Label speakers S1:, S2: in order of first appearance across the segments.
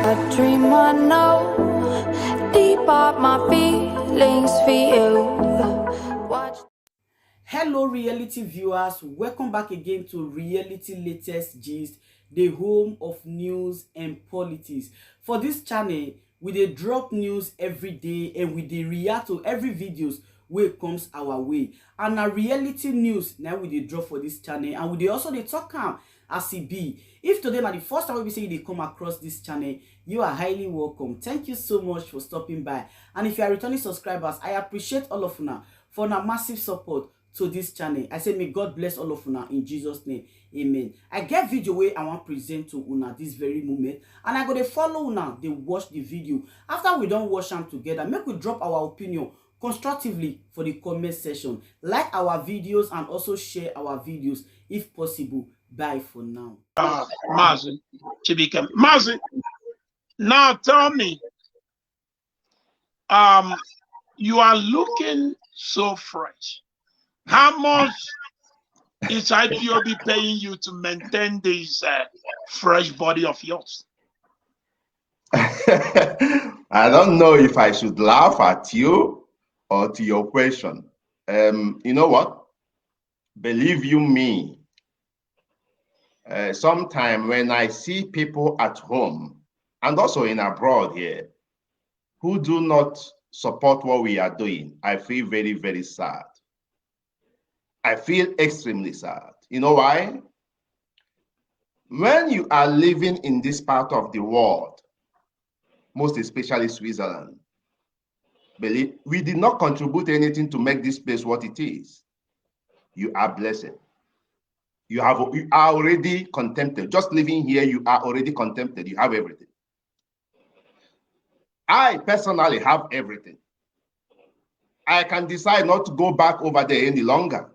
S1: A dream I know, deep up my feelings for you. Watch.
S2: Hello reality viewers, welcome back again to Reality Latest Gist, the home of news and politics. For this channel, we dey drop news every day and we dey react to every videos wey comes our way. And na reality news na we dey drop for this channel, and we dey also dey talk am as e be. If today na the first time we say you dey come across this channel, you are highly welcome. Thank you so much for stopping by. And if you are returning subscribers, I appreciate all of una for una massive support to this channel. I say may God bless all of una in Jesus name. Amen. I get video wey I want present to una this very moment, and I go dey follow una dey watch the video. After we don watch am together, make we drop our opinion constructively for the comment section. Like our videos and also share our videos if possible. Bye for now.
S3: Mazi Chibike. Mazi, now tell me, you are looking so fresh. How much is IPOB paying you to maintain this fresh body of yours?
S4: I don't know if I should laugh at you or to your question. You know what? Believe you me, sometime when I see people at home and also in abroad here who do not support what we are doing, I feel very, very sad. I feel extremely sad. You know why? When you are living in this part of the world, most especially Switzerland, believe we did not contribute anything to make this place what it is. You are blessed. You are already contented. Just living here, you are already contented. You have everything. I personally have everything. I can decide not to go back over there any longer.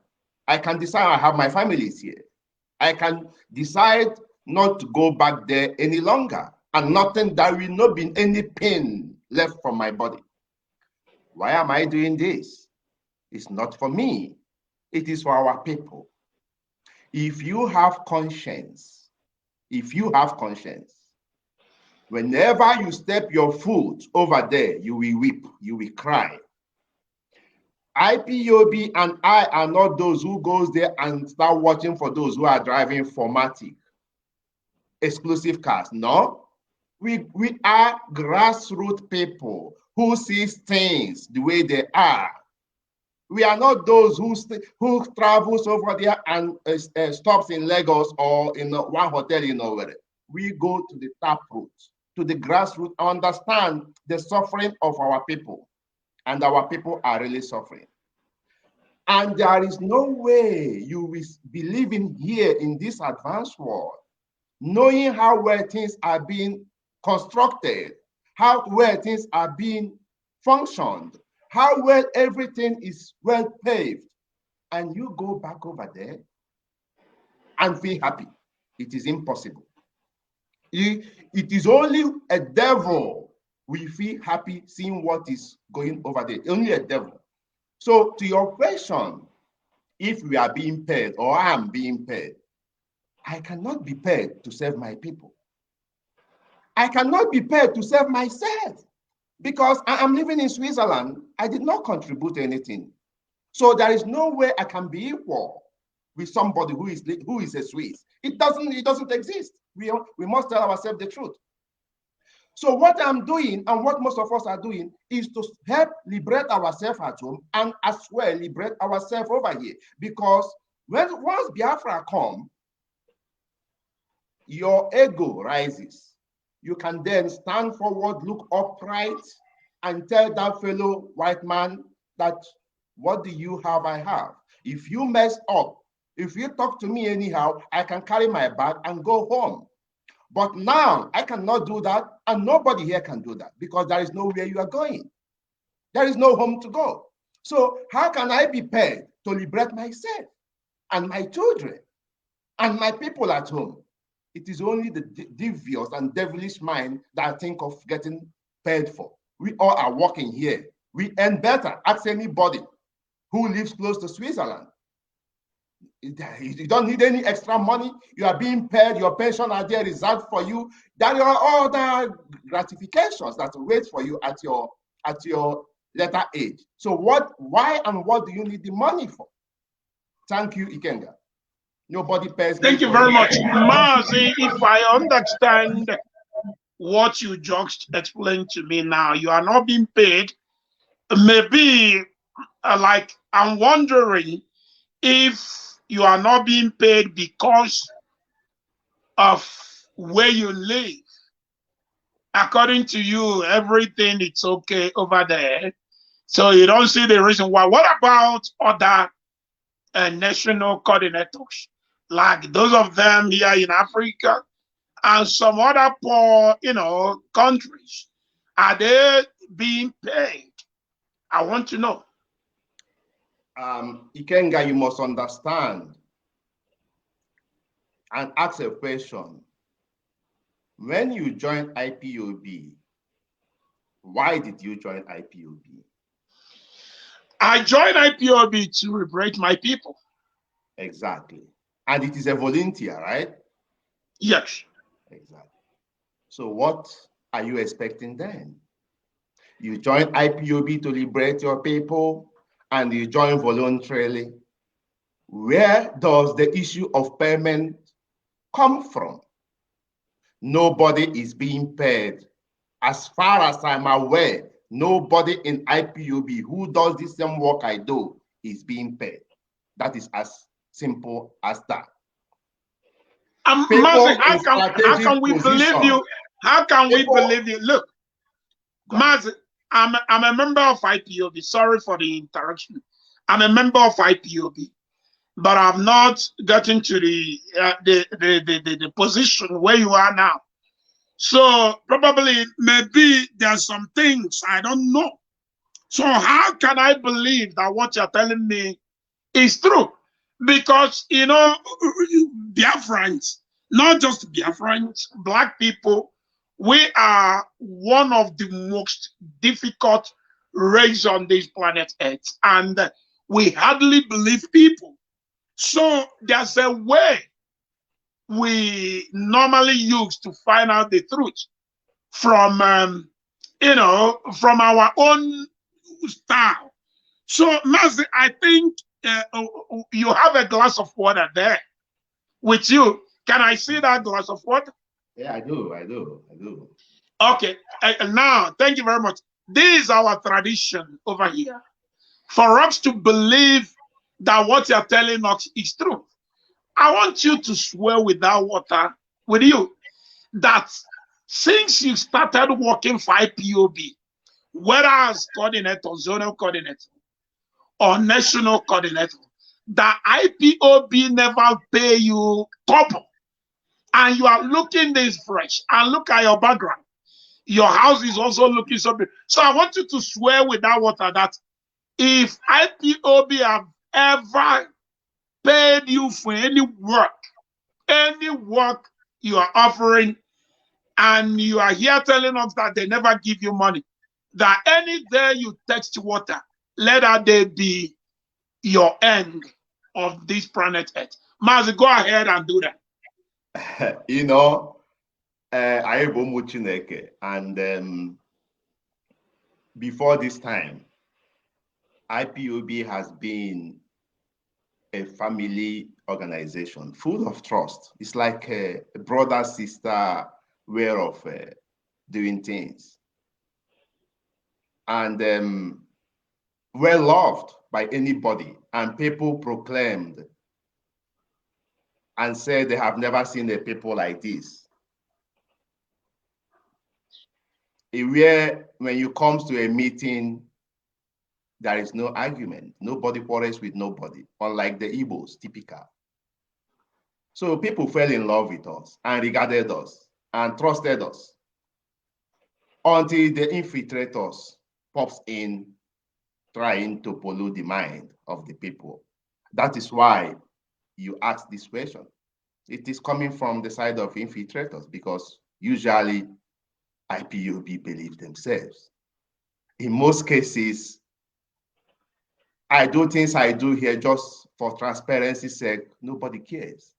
S4: I can decide I have my families here. I can decide not to go back there any longer, and nothing, there will not be any pain left from my body. Why am I doing this? It's not for me. It is for our people. If you have conscience, whenever you step your foot over there, you will weep, you will cry. IPOB and I are not those who goes there and start watching for those who are driving Formatic, exclusive cars. No, we are grassroots people who sees things the way they are. We are not those who travels over there and stops in Lagos or in one hotel in Owerri. We go to the taproot, to the grassroots, understand the suffering of our people. And our people are really suffering. And there is no way you will be living here in this advanced world, knowing how well things are being constructed, how well things are being functioned, how well everything is well paved, and you go back over there and feel happy. It is impossible. It is only a devil we feel happy seeing what is going over there. Only a devil. So to your question, if we are being paid or I am being paid, I cannot be paid to serve my people. I cannot be paid to serve myself because I am living in Switzerland. I did not contribute anything. So there is no way I can be equal with somebody who is a Swiss. It doesn't exist. We must tell ourselves the truth. So what I'm doing and what most of us are doing is to help liberate ourselves at home and as well liberate ourselves over here. Because once Biafra come, your ego rises. You can then stand forward, look upright, and tell that fellow white man that what do you have, I have. If you mess up, if you talk to me anyhow, I can carry my bag and go home. But now I cannot do that, and nobody here can do that because there is nowhere you are going. There is no home to go. So how can I be paid to liberate myself and my children and my people at home? It is only the devious and devilish mind that think of getting paid for. We all are working here. We earn better. Ask anybody who lives close to Switzerland. You don't need any extra money. You are being paid. Your pension are there reserved for you. There are other gratifications that wait for you at your later age. So why and what do you need the money for? Thank you, Ikenga. Nobody pays.
S3: Thank you very much. Mazi, if I understand what you just explained to me now, you are not being paid. Maybe like I'm wondering if you are not being paid because of where you live. According to you, everything is okay over there. So you don't see the reason why. What about other national coordinators? Like those of them here in Africa and some other poor, countries. Are they being paid? I want to know.
S4: Ikenga, you must understand and ask a question. When you joined IPOB, why did you join IPOB?
S3: I joined IPOB to liberate my people.
S4: Exactly. And it is a volunteer, right?
S3: Yes.
S4: Exactly. So what are you expecting then? You join IPOB to liberate your people and you join voluntarily. Where does the issue of payment come from? Nobody is being paid. As far as I'm aware, nobody in IPOB who does the same work I do is being paid. That is as simple as that.
S3: Mazi, how can we believe you? How can we believe you? Look, Mazi, I'm a member of IPOB. Sorry for the interruption. I'm a member of IPOB, but I'm not getting to the position where you are now. So probably maybe there's some things I don't know. So how can I believe that what you're telling me is true? Because Biafrans, not just Biafrans, Black people, we are one of the most difficult race on this planet Earth, and we hardly believe people. So there's a way we normally use to find out the truth from from our own style. So Mazi, I think you have a glass of water there with you. Can I see that glass of water?
S4: Yeah, I do.
S3: Okay, now thank you very much. This is our tradition over here. For us to believe that what you're telling us is true, I want you to swear with that water with you that since you started working for IPOB, whether as coordinator, zonal coordinator, or national coordinator, that IPOB never pay you couple, and you are looking this fresh, and look at your background. Your house is also looking so big. So I want you to swear with that water that if IPOB have ever paid you for any work you are offering, and you are here telling us that they never give you money, that any day you text water, let that day be your end of this planet Earth. Mazi, go ahead and do that.
S4: I have Chineke, and before this time, IPOB has been a family organization full of trust. It's like a brother-sister way of doing things. And well loved by anybody, and people proclaimed and said they have never seen a people like this. Where when you come to a meeting, there is no argument. Nobody quarrels with nobody, unlike the Igbos, typical. So people fell in love with us and regarded us and trusted us until the infiltrators pops in trying to pollute the mind of the people. That is why you ask this question. It is coming from the side of infiltrators because usually IPOB believe themselves. In most cases, I do things I do here just for transparency's sake. Nobody cares.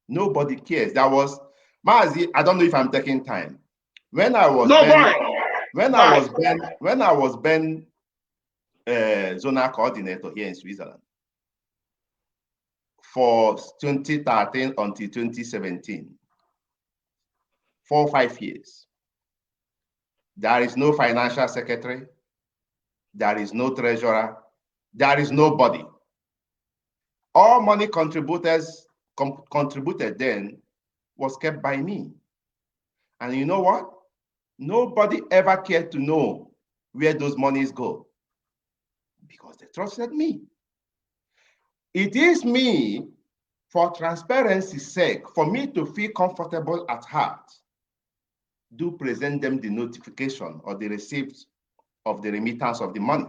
S4: Nobody cares. That was, Mazi, I don't know if I'm taking time. When I was
S3: No,
S4: Ben,
S3: go ahead.
S4: when I was Ben, when I was Ben zonal coordinator here in Switzerland for 2013 until 2017, 4 or 5 years. There is no financial secretary, there is no treasurer, there is nobody. All money contributed then was kept by me. And you know what? Nobody ever cared to know where those monies go because they trusted me. It is me, for transparency's sake, for me to feel comfortable at heart, do present them the notification or the receipt of the remittance of the money.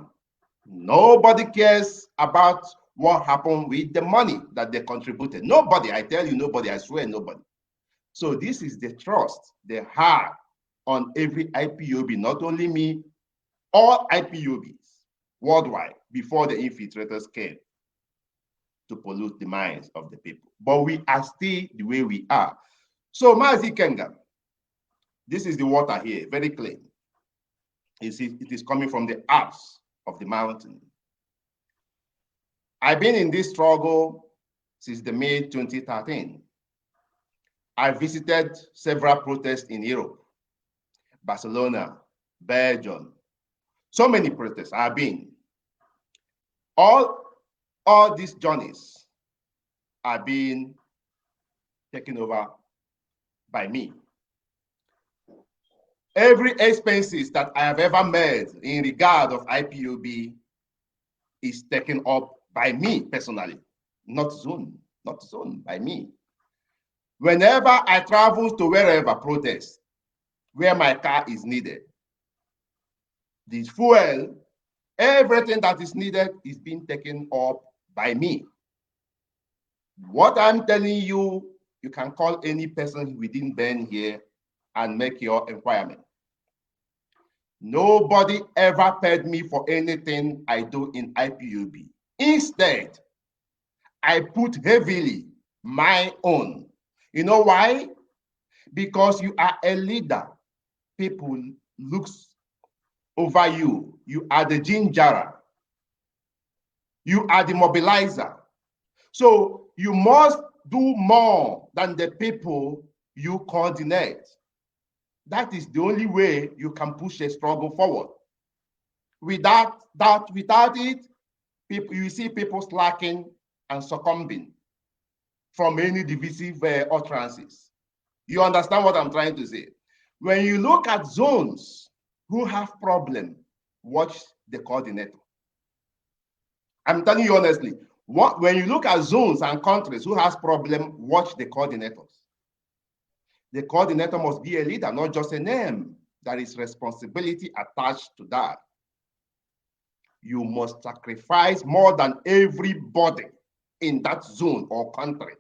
S4: Nobody cares about what happened with the money that they contributed. Nobody, I tell you, nobody, I swear, nobody. So this is the trust they have on every IPOB, not only me, all IPOBs worldwide before the infiltrators came to pollute the minds of the people. But we are still the way we are. So Mazi Kenga, this is the water here, very clean. It is coming from the Alps of the mountain. I've been in this struggle since the May 2013. I visited several protests in Europe, Barcelona, Belgium, so many protests I've been. All these journeys are being taken over by me. Every expenses that I have ever made in regard of IPOB is taken up by me personally, not zone, by me. Whenever I travel to wherever protest, where my car is needed, the fuel, everything that is needed is being taken up by me. What I'm telling you, you can call any person within Ben here and make your inquiry. Nobody ever paid me for anything I do in IPOB. Instead, I put heavily my own. You know why? Because you are a leader. People looks over you. You are the gingerer. You are the mobilizer. So you must do more than the people you coordinate. That is the only way you can push a struggle forward. Without it, you see people slacking and succumbing from any divisive utterances. You understand what I'm trying to say? When you look at zones who have problem, watch the coordinator. I'm telling you honestly, when you look at zones and countries who has problem, watch the coordinators. The coordinator must be a leader, not just a name. There is responsibility attached to that. You must sacrifice more than everybody in that zone or country.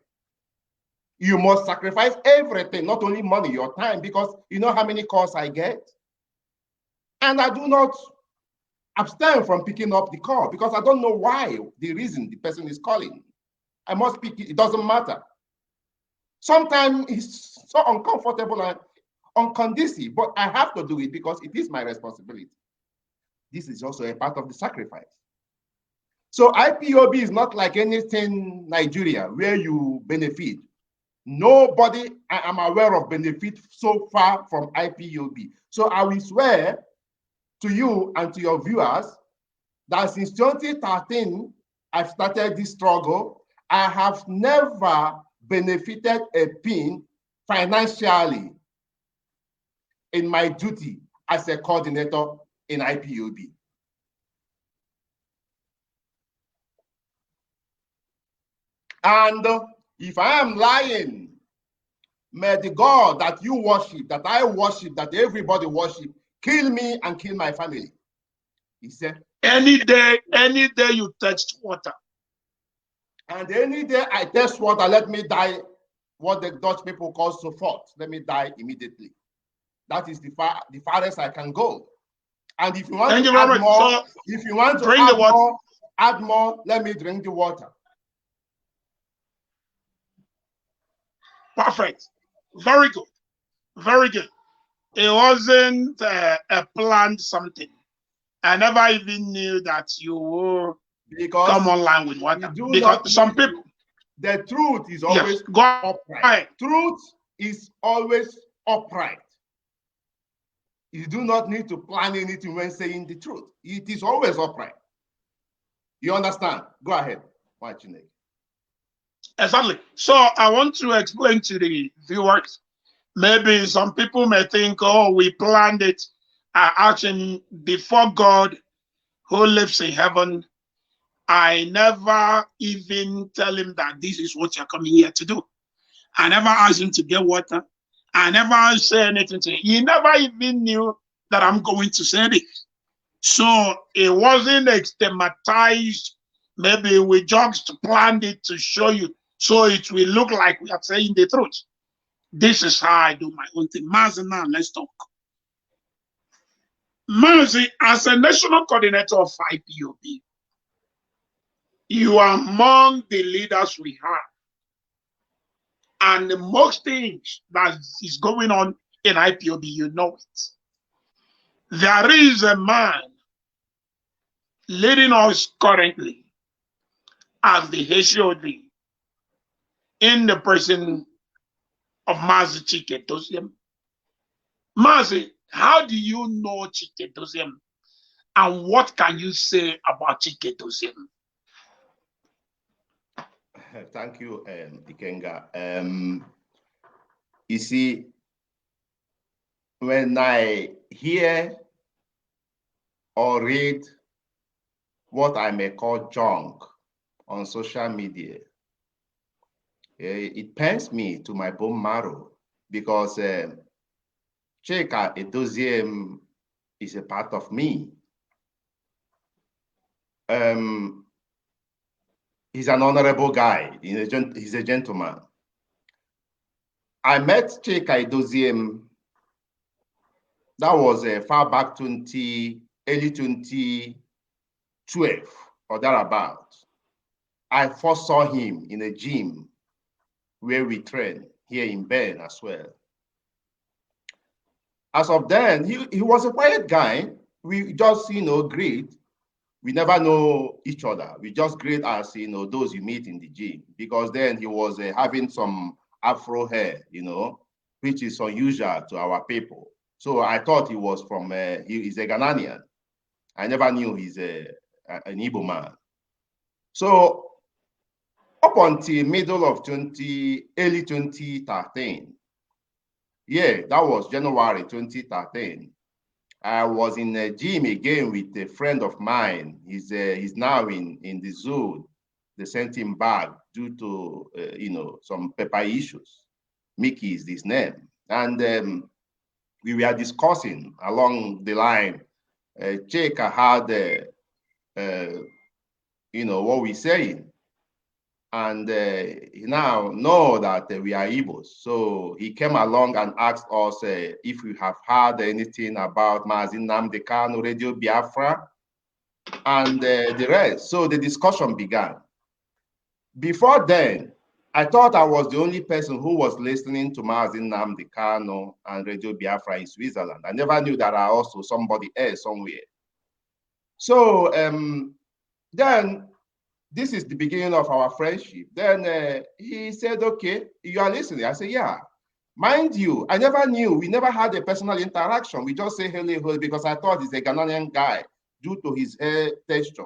S4: You must sacrifice everything, not only money, your time, because you know how many calls I get? And I do not abstain from picking up the call because I don't know why, the reason the person is calling. I must pick it, it doesn't matter. Sometimes it's so uncomfortable and unconducive, but I have to do it because it is my responsibility. This is also a part of the sacrifice. So IPOB is not like anything Nigeria where you benefit. Nobody I am aware of benefit so far from IPOB. So I will swear to you and to your viewers that since 2013, I've started this struggle. I have never benefited a pin financially in my duty as a coordinator in IPOB. And if I am lying, may the God that you worship, that I worship, that everybody worship, kill me and kill my family. He said,
S3: any day you touched water.
S4: And any day I test water, let me die, what the Dutch people call sofort. Let me die immediately. That is the farthest I can go. And if you want to add more, so if you want to add more, let me drink the water.
S3: Perfect. Very good. Very good. It wasn't a planned something. I never even knew that you will come online with water. Because some people,
S4: the truth is always upright. Truth is always upright. You do not need to plan anything when saying the truth. It is always upright. You understand? Go ahead. Watching it.
S3: Exactly. So I want to explain to the viewers. Maybe some people may think, oh, we planned it. Actually, before God who lives in heaven, I never even tell him that this is what you're coming here to do. I never asked him to get water. I never say anything to him. He never even knew that I'm going to say this. So it wasn't systematized. Maybe we just planned it to show you, so it will look like we are saying the truth. This is how I do my own thing. Mazi, now let's talk. Mazi, as a national coordinator of IPOB, you are among the leaders we have. And most things that is going on in IPOB, you know it. There is a man leading us currently as the HOD in the person of Mazi Chike Doziem. Mazi, how do you know Chike Doziem? And what can you say about Chike Doziem?
S4: Thank you, Ikenga. You see, when I hear or read what I may call junk on social media, it pains me to my bone marrow because Chika Edoziem is a part of me. He's an honorable guy. He's a gentleman. I met Chika Edoziem. That was far back early 2012 or thereabout. I first saw him in a gym where we train here in Ben as well. As of then, he was a quiet guy. We just, greet. We never know each other. We just greet as, those you meet in the gym, because then he was having some afro hair, which is unusual to our people. So I thought he was from, he's a Ghanaian. I never knew he's an Igbo man. So up until middle of early 2013, yeah, that was January 2013. I was in a gym again with a friend of mine. He's now in the zoo. They sent him back due to some paper issues. Mickey is his name, and we were discussing along the line. Cheka had what we're saying, and he now know that we are Igbos. So he came along and asked us if we have heard anything about Mazi Nnamdi Kanu, Radio Biafra, and the rest. So the discussion began. Before then, I thought I was the only person who was listening to Mazi Nnamdi Kanu and Radio Biafra in Switzerland. I never knew that I also somebody else somewhere. So then, this is the beginning of our friendship. Then he said, okay, you are listening. I said, yeah. Mind you, I never knew. We never had a personal interaction. We just say hello because I thought he's a Ghanaian guy due to his hair texture.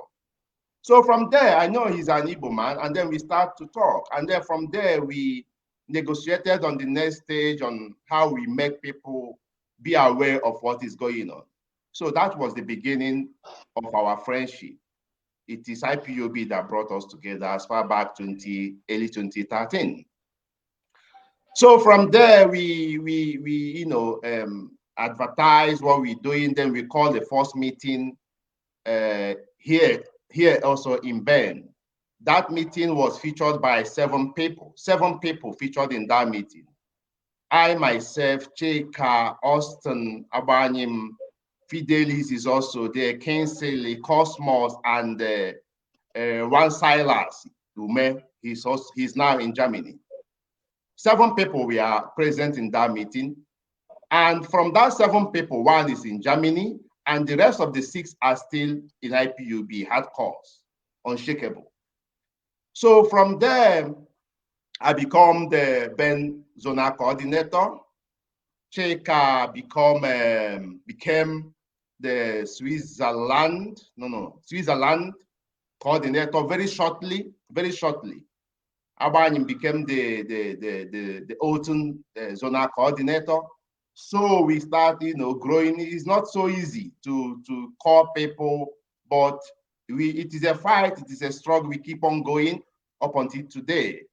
S4: So from there, I know he's an Igbo man. And then we start to talk. And then from there, we negotiated on the next stage on how we make people be aware of what is going on. So that was the beginning of our friendship. It is IPOB that brought us together as far back early 2013. So from there, we advertise what we're doing. Then we call the first meeting here also in Ben. That meeting was featured by 7 people. 7 people featured in that meeting. I myself, Cheka, Austin, Abanyim, Fidelis is also there, Kingsley, Cosmos, and one Silas, Ume, he's now in Germany. 7 people we are present in that meeting. And from that 7 people, 1 is in Germany, and the rest of the 6 are still in IPOB, hardcore, unshakable. So from there, I become the Ben Zonal Coordinator. Chika became the Switzerland coordinator very shortly. Abanim became the Autumn Zonal Coordinator. So we start, growing. It's not so easy to call people, but it is a fight, it is a struggle. We keep on going up until today.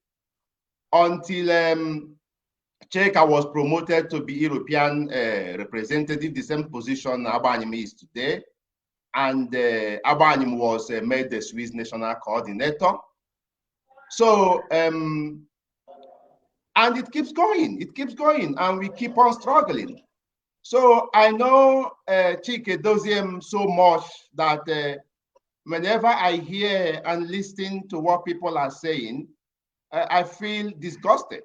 S4: Until Cheka was promoted to be European representative, the same position Abanim is today. And Abanim was made the Swiss National Coordinator. So, and it keeps going, and we keep on struggling. So I know Chike Doziem so much that whenever I hear and listen to what people are saying, I feel disgusted.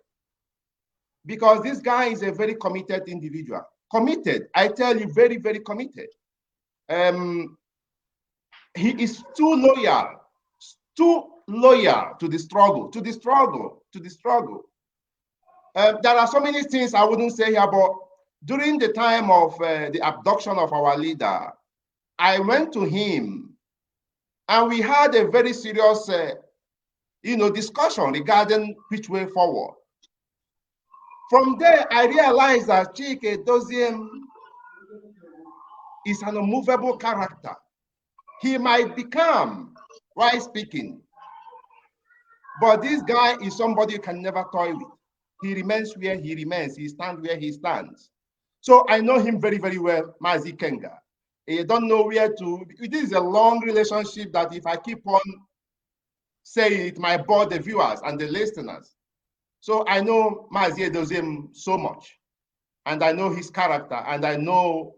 S4: Because this guy is a very committed individual. Committed, I tell you, very, very committed. He is too loyal to the struggle, there are so many things I wouldn't say here, but during the time of the abduction of our leader, I went to him and we had a very serious discussion regarding which way forward. From there, I realized that Chike Doziem is an unmovable character. He might become right speaking, but this guy is somebody you can never toy with. He remains where he remains. He stands where he stands. So I know him very, very well, Mazi Kenga. You don't know where to. It is a long relationship that if I keep on saying it might bore the viewers and the listeners. So I know Mazi Doziem so much, and I know his character, and I know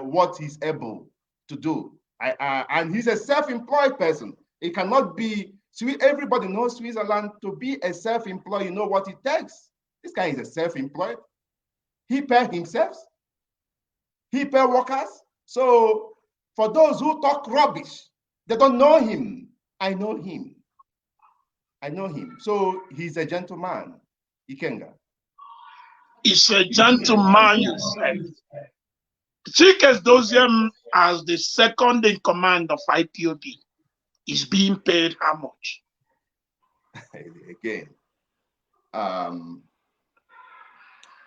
S4: what he's able to do. And he's a self-employed person. He cannot be. Everybody knows Switzerland. To be a self-employed, you know what it takes. This guy is a self-employed. He pays himself. He pays workers. So for those who talk rubbish, they don't know him. I know him. So he's a gentleman. Ikenga.
S3: He's a gentleman, you said. Chike Doziem, as the second in command of IPOB, is being paid how much?
S4: Again,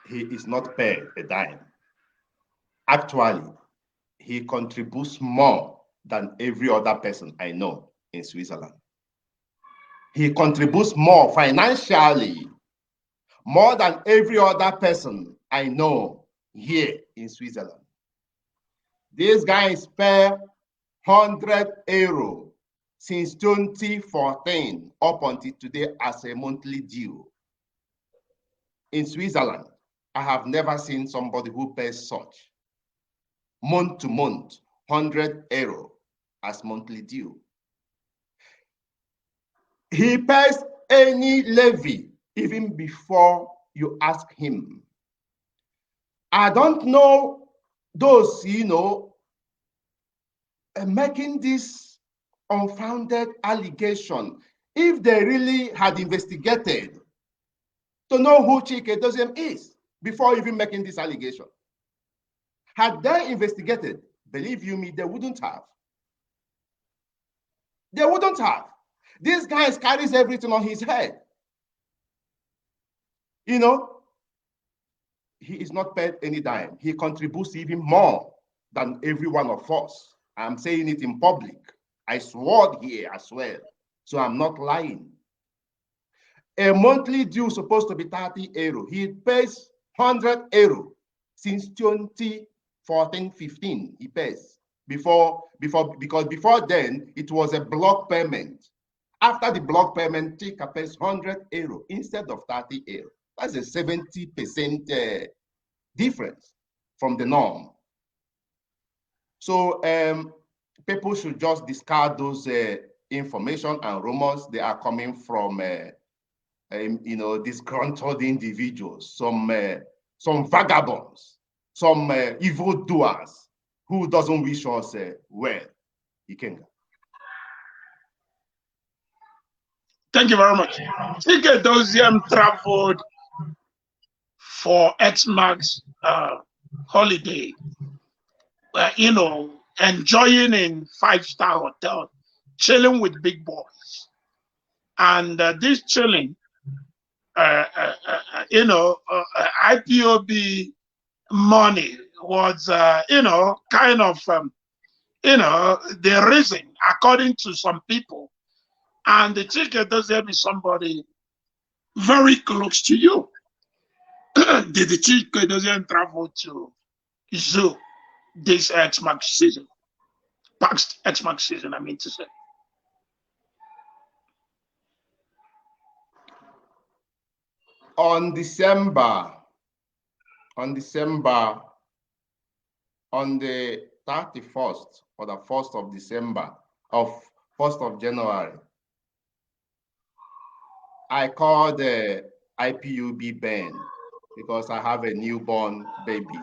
S4: he is not paid a dime. Actually, he contributes more than every other person I know in Switzerland. He contributes more financially, more than every other person I know here in Switzerland. These guys pay 100 euro since 2014 up until today as a monthly due. In Switzerland, I have never seen somebody who pays such month to month, 100 euro as monthly due. He pays any levy even before you ask him. I don't know those, making this unfounded allegation. If they really had investigated to know who Chike Doziem is before even making this allegation, had they investigated, believe you me, they wouldn't have. They wouldn't have. This guy carries everything on his head. He is not paid any dime. He contributes even more than every one of us. I'm saying it in public. I swore here as well, so I'm not lying. A monthly due is supposed to be 30 euro. He pays 100 euro since 2014-15. He pays because before then it was a block payment. After the block payment, Chika pays 100 euro instead of 30 euro. That's a 70% difference from the norm. So people should just discard those information and rumors. They are coming from disgruntled individuals, some vagabonds. some evil doers who doesn't wish us well. Ikenga.
S3: Thank you very much. Sècreť traveled for Xmas holiday, enjoying in 5-star hotel, chilling with big boys. And this chilling, IPOB money was, kind of, the reason, according to some people. And the Sècreť is somebody very close to you. Did the Sècreť travel to zoo this Xmas season? Past Xmas season, I mean to say.
S4: On December, on the 31st or the 1st of December, of 1st of January, I called the IPUB Ben because I have a newborn baby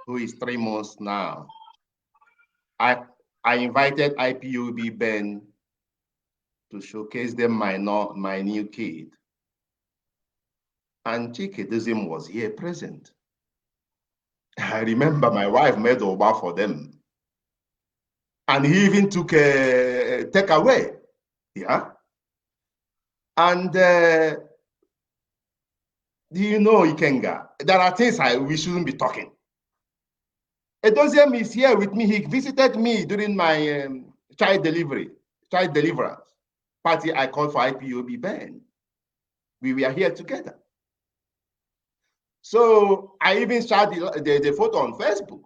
S4: who is 3 months now. I invited IPUB Ben to showcase them my new kid. And Sècreť was here present. I remember my wife made Oba for them. And he even took a takeaway. Yeah. And Ikenga, there are things we shouldn't be talking. Edoziem is here with me. He visited me during my child deliverance party I called for IPOB Ben. We were here together. So I even shared the photo on Facebook.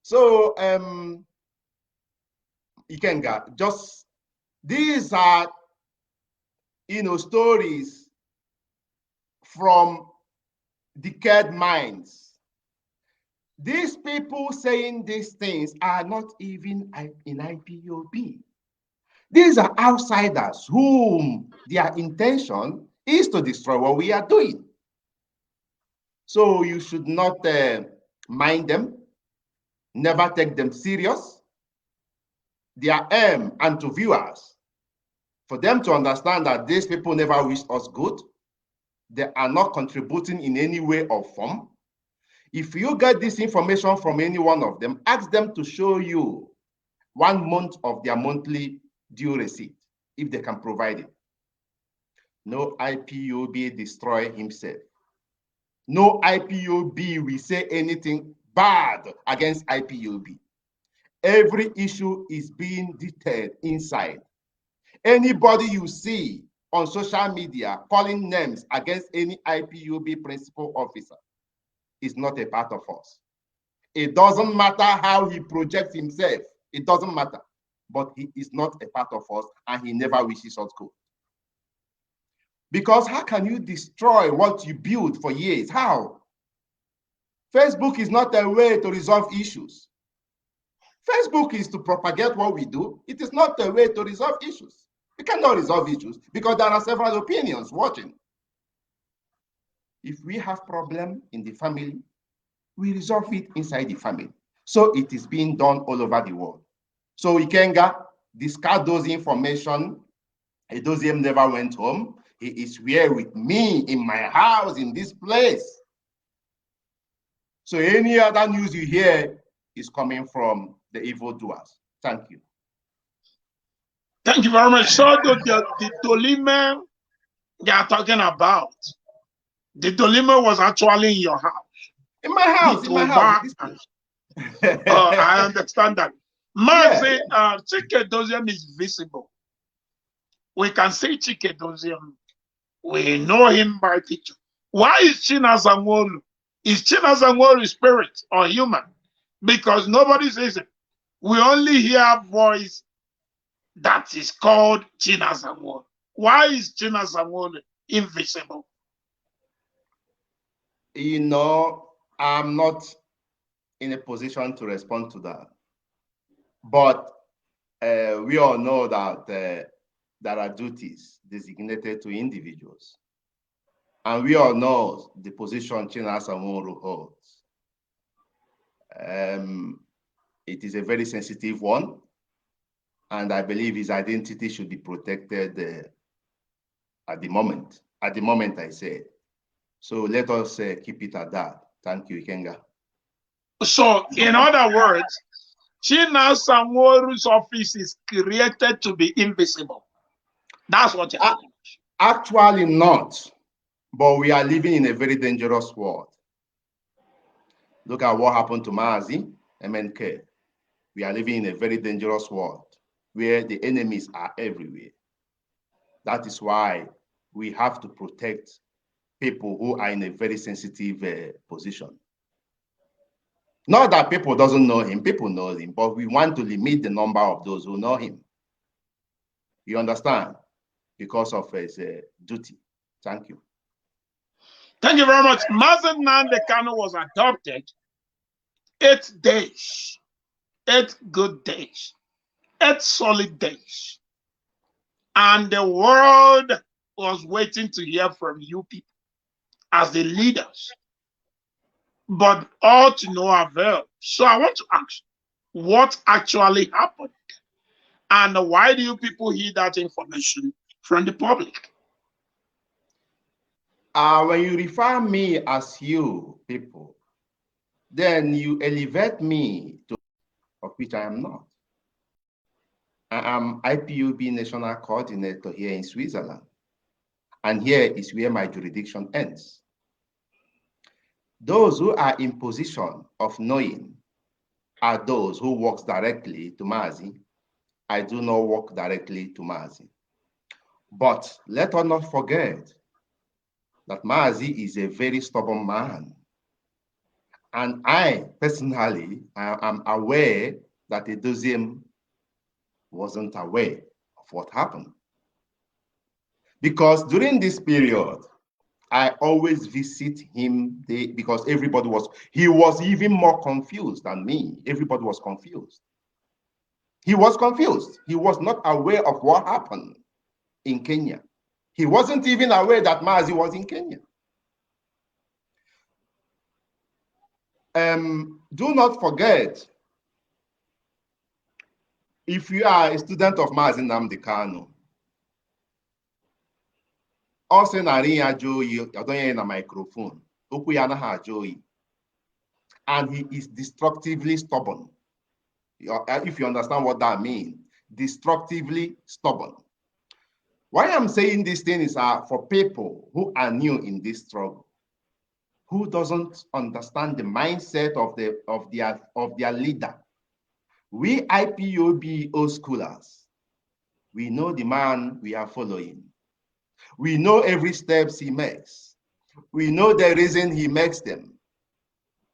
S4: So Ikenga, just these are stories from decayed minds. These people saying these things are not even in IPOB. These are outsiders whom their intention is to destroy what we are doing. So you should not mind them, never take them serious. Their aim, and to viewers, for them to understand that these people never wish us good. They are not contributing in any way or form. If you get this information from any one of them, ask them to show you 1 month of their monthly due receipt, if they can provide it. No IPOB destroy himself. No IPOB will say anything bad against IPOB. Every issue is being detailed inside. Anybody you see on social media calling names against any IPOB principal officer is not a part of us. It doesn't matter how he projects himself. It doesn't matter. But he is not a part of us, and he never wishes us good. Because how can you destroy what you built for years? How? Facebook is not a way to resolve issues. Facebook is to propagate what we do. It is not a way to resolve issues. We cannot resolve issues because there are several opinions watching. If we have problem in the family, we resolve it inside the family. So it is being done all over the world. So Ikenga, discard those information. Edoziem never went home. He is here with me in my house, in this place. So any other news you hear is coming from the evildoers. Thank you.
S3: Thank you very much. So the Dolime they are talking about, the Dolime was actually in your house.
S4: In my house, in my house.
S3: I understand that. Say Sècreť is visible. We can say Sècreť. We know him by picture. Why is Chinasa Nworu? Is Chinasa Nworu spirit or human? Because nobody says it. We only hear voice that is called Chinasa Nworu. Why is Chinasa Nworu invisible?
S4: I'm not in a position to respond to that. But we all know that there are duties designated to individuals. And we all know the position Chinasa Nworu holds. It is a very sensitive one, and I believe his identity should be protected at the moment. At the moment, I say. So let us keep it at that. Thank you, Ikenga.
S3: So, in other words, China Sanworu's office is created to be invisible. That's what you're saying.
S4: Actually not, but we are living in a very dangerous world. Look at what happened to Maazi, MNK. We are living in a very dangerous world where the enemies are everywhere. That is why we have to protect people who are in a very sensitive position. Not that people doesn't know him, people know him, but we want to limit the number of those who know him. You understand? Because of his duty. Thank you.
S3: Thank you very much. Mazi Nnamdi Kanu was adopted 8 days, 8 good days, 8 solid days. And the world was waiting to hear from you people as the leaders. But all to no avail. So I want to ask, what actually happened? And why do you people hear that information from the public?
S4: When you refer me as you people, then you elevate me to of which I am not. I am IPOB National Coordinator here in Switzerland. And here is where my jurisdiction ends. Those who are in position of knowing are those who work directly to Maazi. I do not work directly to Maazi. But let us not forget that Maazi is a very stubborn man. And I personally am aware that Edoziem wasn't aware of what happened. Because during this period, I always visit him because he was even more confused than me. Everybody was confused. He was confused. He was not aware of what happened in Kenya. He wasn't even aware that Maazi was in Kenya. Do not forget, if you are a student of Maazi Nnamdi Kanu, also na ring ajoyi, adonye na microphone, okwu ya anaghị ajoyi, and he is destructively stubborn. If you understand what that means, destructively stubborn. Why I'm saying these things are for people who are new in this struggle, who doesn't understand the mindset of their leader. We IPOB old schoolers, we know the man we are following. We know every step he makes. We know the reason he makes them.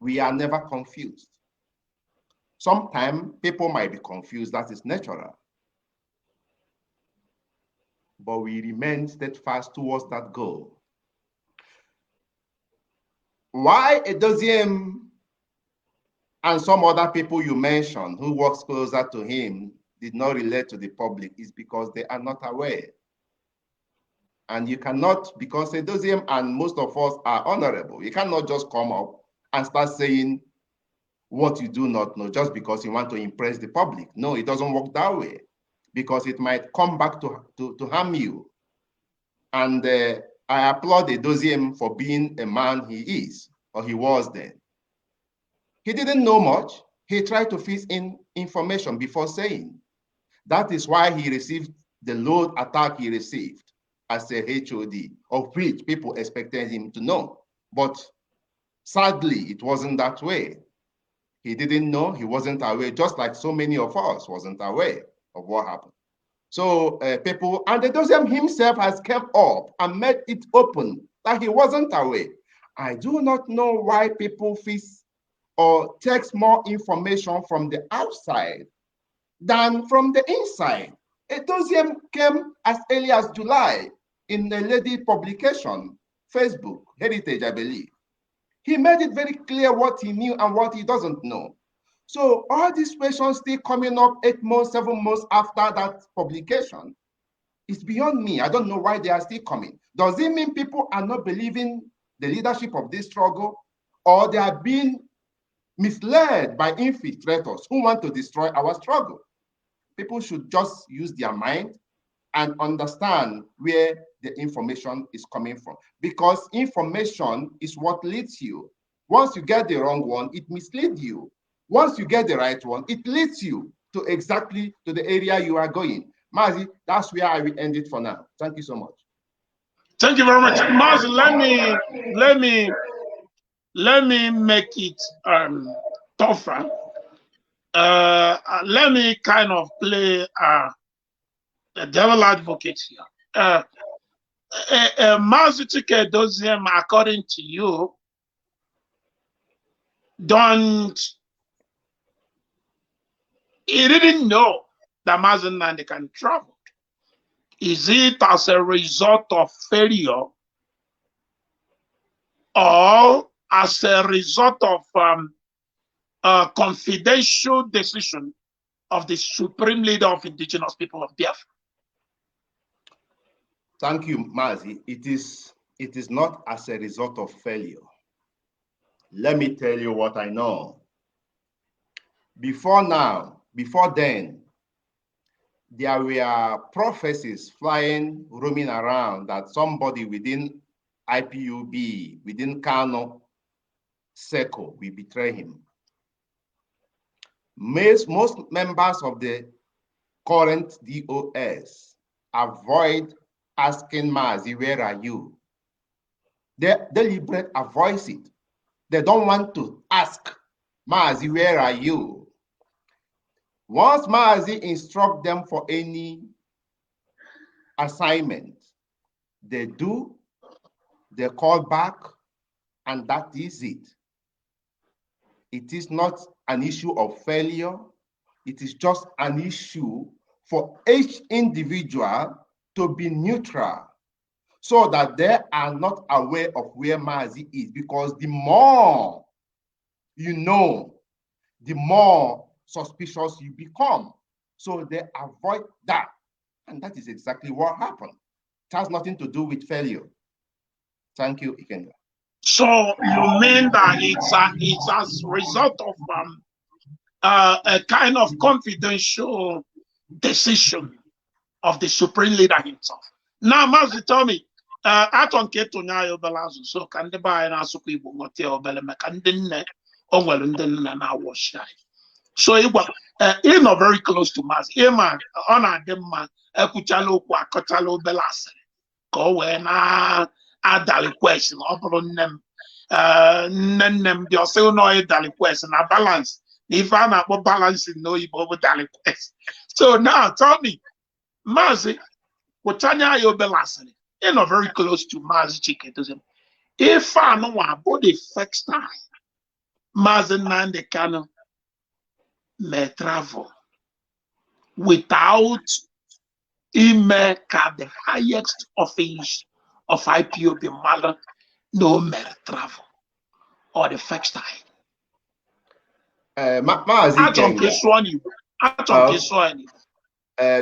S4: We are never confused. Sometimes people might be confused, that is natural. But we remain steadfast towards that goal. Why Edoziem and some other people you mentioned who works closer to him did not relate to the public is because they are not aware. And you cannot, because Edoziem and most of us are honorable, you cannot just come up and start saying what you do not know just because you want to impress the public. No, it doesn't work that way, because it might come back to harm you. And I applaud Edoziem for being a man he is, or he was then. He didn't know much. He tried to fit in information before saying. That is why he received the load attack he received as a HOD, of which people expected him to know. But sadly, it wasn't that way. He didn't know, he wasn't aware, just like so many of us wasn't aware of what happened. So people, and Edoziem himself has come up and made it open that he wasn't aware. I do not know why people feel or takes more information from the outside than from the inside. Edoziem came as early as July in a lady publication, Facebook, Heritage, I believe. He made it very clear what he knew and what he doesn't know. So all these questions still coming up 8 months, 7 months after that publication, it's beyond me. I don't know why they are still coming. Does it mean people are not believing the leadership of this struggle, or they are being misled by infiltrators who want to destroy our struggle. People should just use their mind and understand where the information is coming from, because information is what leads you. Once you get the wrong one, it misleads you. Once you get the right one, it leads you to exactly to the area you are going. Mazi, that's where I will end it for now. Thank you so much.
S3: Thank you very much. Mazi, let me make it tougher. Let me kind of play the devil advocate here. Mazi Chike Doziem, according to you, he didn't know that Mazi Nnamdi can travel. Is it as a result of failure or as a result of a confidential decision of the supreme leader of indigenous people of Biafra?
S4: Thank you, Mazi. It is not as a result of failure. Let me tell you what I know. Before then, there were prophecies flying, roaming around that somebody within IPUB, within Kano, Sècreť, will betray him. Most members of the current DOS avoid asking Mazi, where are you? They deliberately avoid it. They don't want to ask Mazi, where are you? Once Mazi instruct them for any assignment, they do, they call back, and that is it. It is not an issue of failure. It is just an issue for each individual to be neutral so that they are not aware of where Mazi is, because the more you know, the more suspicious you become. So they avoid that. And that is exactly what happened. It has nothing to do with failure. Thank you, Ikenga.
S3: So you mean that it's as a result of a kind of confidential decision of the supreme leader himself. Now, Mazi, tell me, atọ nke tụnye obele azụ, so ka ndị be anyị na-asụkwa Igbo ghọta ya obele, maka ndị nne o nwere ndị nne na-awọchi anyị. So you're not very close to Mazi. Man, ọ na-adị mma ekwuchala okwu akọchala obele asịrị ka o wee na-adali question. Ọ bụrụ nne m dị ọsị ụlọ ịdali question na balance na ife a na-akpọ balancing n'oyibo bụ dali question. So now tell me, Mazi, kwụchanya ya obele asịrị, you're not very close to Mazi Chike Doziem. If I know about the first time Mazi Nnamdi Kanu may travel without the highest office of IPOB Mala no may travel, or the first time.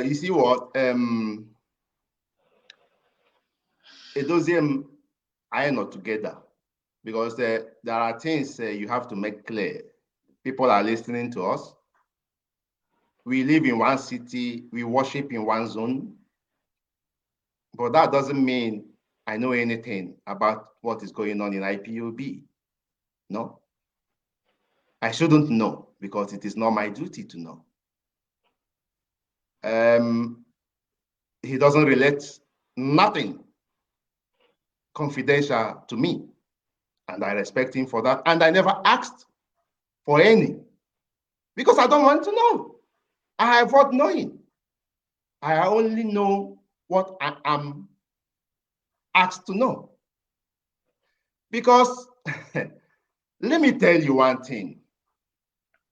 S4: You see what? Doziem, I am not together, because there are things you have to make clear. People are listening to us. We live in one city, we worship in one zone, but that doesn't mean I know anything about what is going on in IPOB. No, I shouldn't know, because it is not my duty to know. He doesn't relate nothing confidential to me, and I respect him for that. And I never asked for any, because I don't want to know. I avoid knowing. I only know what I am asked to know. Because let me tell you one thing.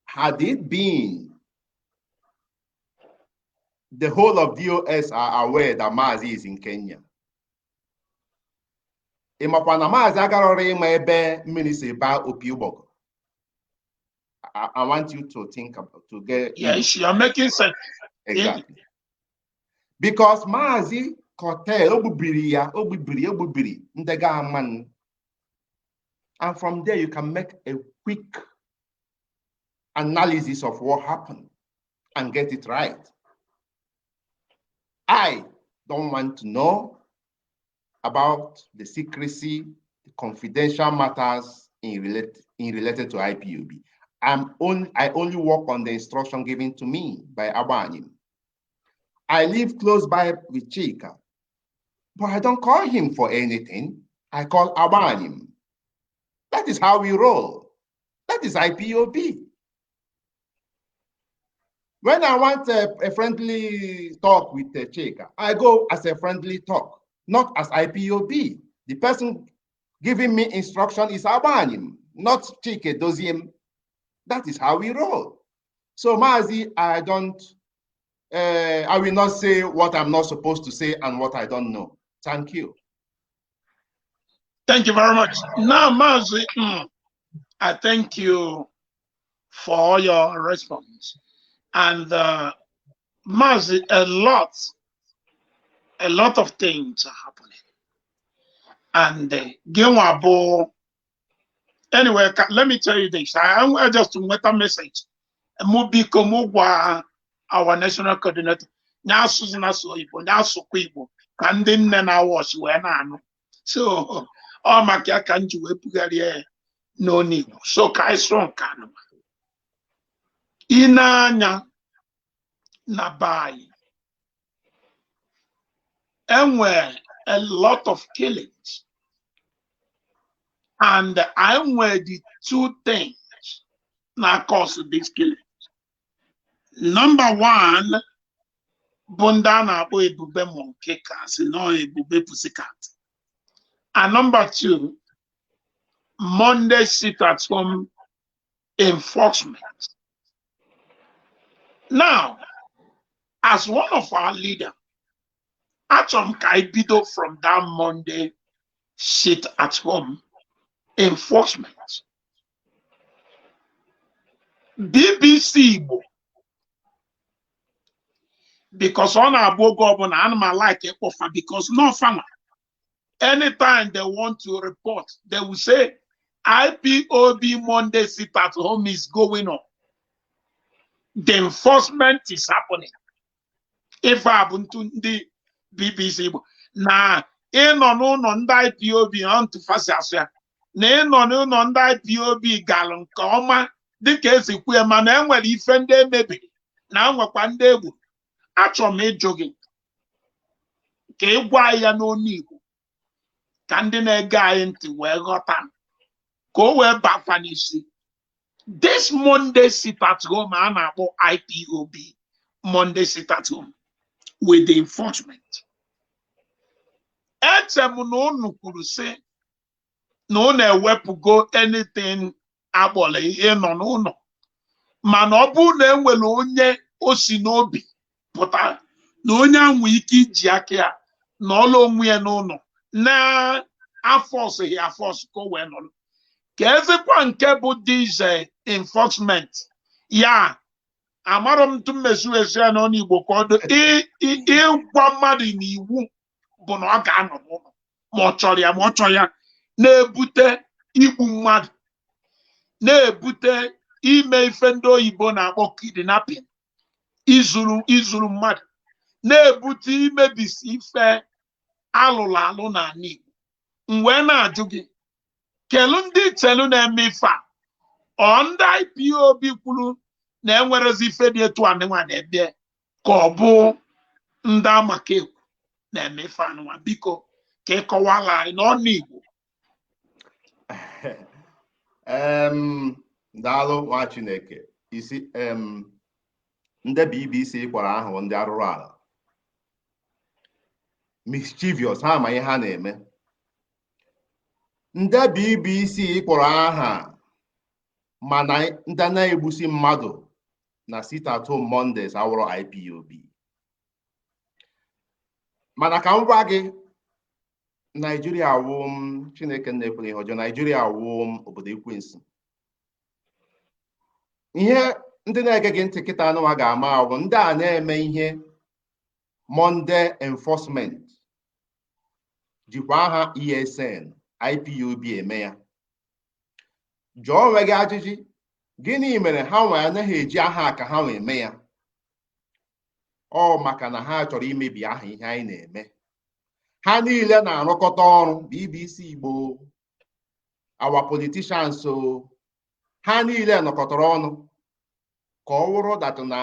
S4: Had it been the whole of DOS are aware that Mazi is in Kenya, I want you to think about to get.
S3: Yes, you're making sense.
S4: Exactly. Because Mazi Kotel, and from there you can make a quick analysis of what happened and get it right. I don't want to know about the secrecy, the confidential matters related to IPOB. I only work on the instruction given to me by Abanim. I live close by with Chika, but I don't call him for anything. I call Abanim. That is how we roll. That is IPOB. When I want a friendly talk with Chika, I go as a friendly talk, not as IPOB. The person giving me instruction is Abanim, not Chike Doziem. That is how we roll. So Mazi, I will not say what I'm not supposed to say and what I don't know. Thank you.
S3: Thank you very much. Now, Mazi, I thank you for your response. And Mazi, a lot of things are happening. And anyway, let me tell you this. I just want a message. Our national coordinator. Now, Susan, now, Sukwibo, can then now wash when I know. So, all my can do no need. So, Kai strong can. Inanya Nabai. And where a lot of killings. And I'm where the two things that cause this killing. Number one, Bondana Boy Bube Monkekas, no Bube Pussycat. And number two, Monday sit at home enforcement. Now, as one of our leaders, Achom Kaibido from that Monday sit at home enforcement. BBC because on our governor animal like it offer because no farmer. Anytime they want to report, they will say IPOB Monday sit at home is going on. The enforcement is happening. If I happen to the BBC now, in on the IPOB on to Fasia. Nay, no, the IPOB gallon, comma, the case if we are man, well, if they maybe now one day. Actually, jogging. Why you no need? Can the guy into where got time? Go where back and you see. This Monday sit at home and about IPOB. Monday sit at home with the enforcement. No could say no where to go anything abole no. Manobu ne well onye osinobi. Pụta na onye anwụ ike iji aka ya na ọla onwe ya n'ụlọ na afọs ya afọs ka o wee nọrọ ka ezekwa nke bụ dize enforcement ya amarọ m tụ mmesu esi ya n'ọnụ Igbo ka ọdụ ịgwa mmadụ n'iwu bụ na ọ ga-anọ n'ụlọ ma ọ chọrọ ya ma ọ chọrọ ya na-ebute igbu mmadụ na-ebute ime ife ndị oyibo na-akpọ kidnapping izuru mmadụ na-ebute imebisi ife alụrụ alụ na Igbo mgbe na-ajụ gị kelu ndị itelu na-eme ife a ndị IPOB kwuru na enwerezi ife dị etu anịnwa na-ebe ka ọ bụ ndị amaka ekwu na-eme ife anịnwa biko ka ịkọwala anyị n'ọnụ Igbo.
S4: Daalụ nwa Chineke isi ndị BBC kwara ahụ ndị arụrụ ala mischievous ha ma ihe ha na-eme. Ndị BBC kpọrọ aha mana ndị na-egbusi mmadụ na sit at home Mondays awụrụ IPOB. Mana ka m gwa gị Nigeria awụ Chineke na-ekwere ihe ọjọọ. Nigeria awụ obodo ekwensu. Ihe ndị na-ege gị ntị kịta anụwa ga-ama ahụ ndị a na-eme ihe Monday enforcement jikwa aha ESN IPOB eme ya. Jụọ onwe gị ajụjụ Gịnị mere ha nwe anaghị eji aha ka ha wee mee ya? Ọ maka na ha chọrọ imebi aha ihe anyị na-eme. Ha niile na-arụkọta ọrụ, BBC Igbo, our politicians, so ha niile nọkọtara ọnụ ka ọ wụrụ dat na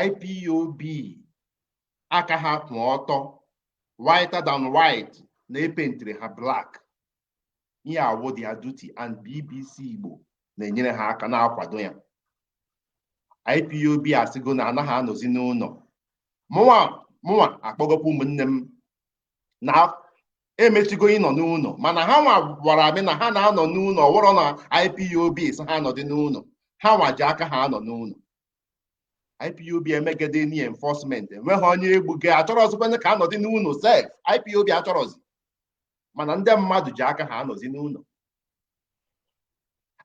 S4: IPOB aka ha kwụ ọtọ, whiter than white, na-epentịrị ha black. Ihe awụ their duty, and BBC Igbo na-enyere ha aka na-akwado ya. IPOB asịgo na anaghị anọzi n'ụlọ. Mụnwa akpọgokwa ụmụnne m na emechigo ịnọ n'ụlọ, mana ha nwa gwara abịa na ha na-anọ n'ụlọ, wụrụ na IPOB si ha nọdị n'ụlọ. Ha nwa ji aka ha anọ n'ụlọ. IPOB emegede ni enforcement, enweghị onye egbuge, achọrọzikwana ka anọdị n'ụlọ sef. IPOB achọrọzi, mana ndị mmadụ ji aka ha anọzi n'ụlọ.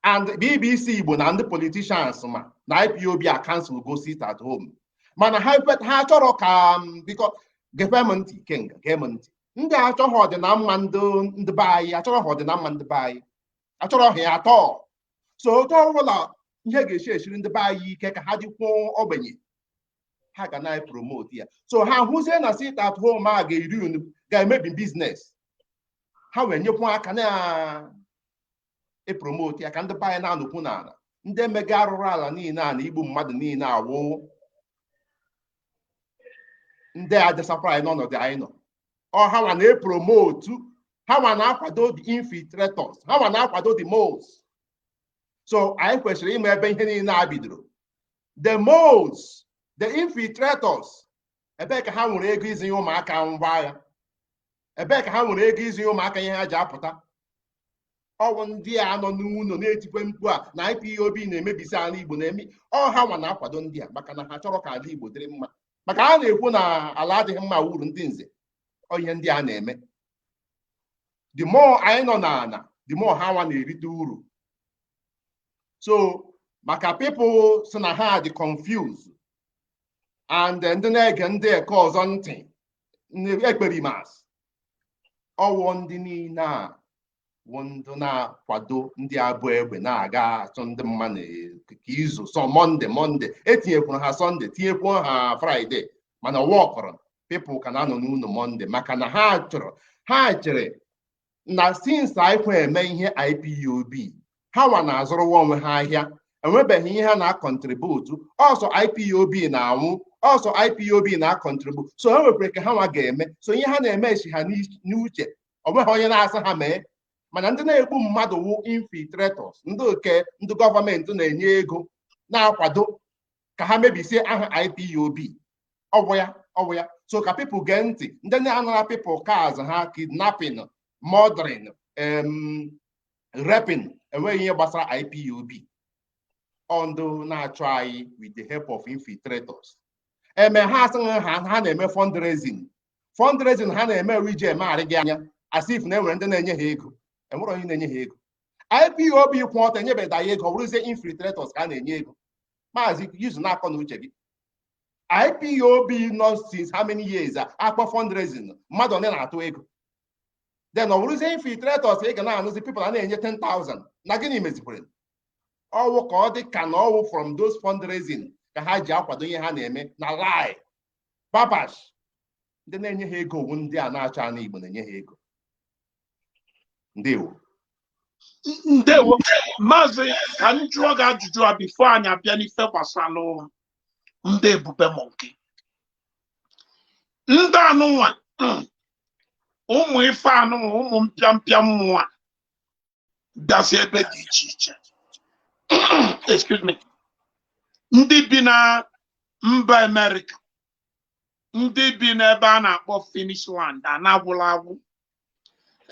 S4: And BBC Igbo na ndị politicians ma na IPOB a cancel go sit at home. Mana ha chọrọ ka biko gọọmenti kenga gọọmenti ndị achọghị ọdịnamma ndị be anyị, achọrọ ọdịnamma ndị be anyị, achọrọ ha atọ. So otu ọbụla ihe ga-esi esiri ndị be anyị ike ka ha dịkwuo ogbenye, ha ga na-promote ya. So ha hụzie na sit at home a ga-eri unu ga-emebi biznes, ha wee nyekwu aka na-epromote ya ka ndị be anyị na-anọkwu n'ala. Ndị emega arụrụ ala niile a na igbu mmadụ niile awụ ndị a desapụrụ anyị n'ọnọdụ anyị nọ. Ọ ha nwa na-epromotu, ha nwa na-akwado the infiltrators, ha nwa na-akwado the moles. So anyị kwesịrị ime ebe ihe niile a bidoro. The moles, the infiltrators, ebe ka ha nwere ego izinye ụmụaka ngwa agha, ebe ka ha nwere ego izinye ụmụaka ihe ha ji apụta. Ọwụ ndị a nọ n'ụlọ na-etikwe mkpu a na IPOB na-emebisi ala Igbo na-eme. Ọ ha nwa na-akwado ndị a maka na ha chọrọ ka ala Igbo dịrị mma, maka ha na-ekwu na ala adịghị mma wuru ndị nze. Ọ ihe ndị a na-eme. The more anyị nọ n'ala, the more ha nwa na-erite uru. So maka people si na ha dị confused, and ndị na-ege ndị eke ọzọ ntị ekperimas, ọwụ ndị niile a wụ ndị na-akwado ndị abụ egbe na-aga achọ ndị mmadụ ka izu sọ Monde etinyekwuru ha Sọnde, tinyekwuo ha Fraịde, mana wọkọrọ people ka na-anọ n'ụlọ Monde maka na ha chere na since anyị eme ihe IPOB, ha nwa na-azụrụwa onwe ha ahịa, enwebeghị ihe ha na-akọntributu. Ọsọ IPOB na-anwụ, ọsọ IPOB na-akọntributu. So ha nwekwara ka ha nwa ga-eme. So ihe ha na-eme esi ha n'uche, ọ nweghị onye na-asị ha mee. Mana ndị na-egbu mmadụ wụ infiltrators, ndị gọọmenti na-enye ego na-akwado ka ha mebisie aha IPOB. Ọwụ ya. So ka people gee ntị, ndị na-anara people cars ha, kidnapping, murdering, raping, enweghị ihe gbasara IPOB. Ndụ na-achọ anyị with the help of infiltrators. Eme ha asị ha na-eme fundraising ha na-eme wije marị gị anya as if na enwere ndị na-enye ha ego. Enwere onye na-enye ha ego. IPOB kwụ ọtọ enyebeda ya ego, ọ bụrụzie infiltrators ka a na-enye ego. Maazị yuzu na-akọ na uche gị. IPOB nọ since how many years akpọ fundraising, mmadụ one na-atụ ego. Then ọ bụrụzie infiltrators ị ga na-anụzi people a na-enye 10,000 na gịnị mezikwere? Ọwụ ka ọ dị ka na ọwụ from those fundraising ka ha ji akwado ihe ha na-eme na lie. Babash, ndị na-enye ha ego owu ndị a na-achọ ala Igbo na-enye ha ego. Ndewo.
S3: Maazị, ka m jụọ gị ajụjụ a bifo anyị abịa n'ife gbasara ndị ebube monki. Ndị anụnwa ụmụ ife anụnwa, ụmụ mpịampịa mmụọ bịasị ebe dị iche iche. Excuse me. Ndị bi na mba America, ndị bi n'ebe a na-akpọ Finishland na-agwụla agwụ,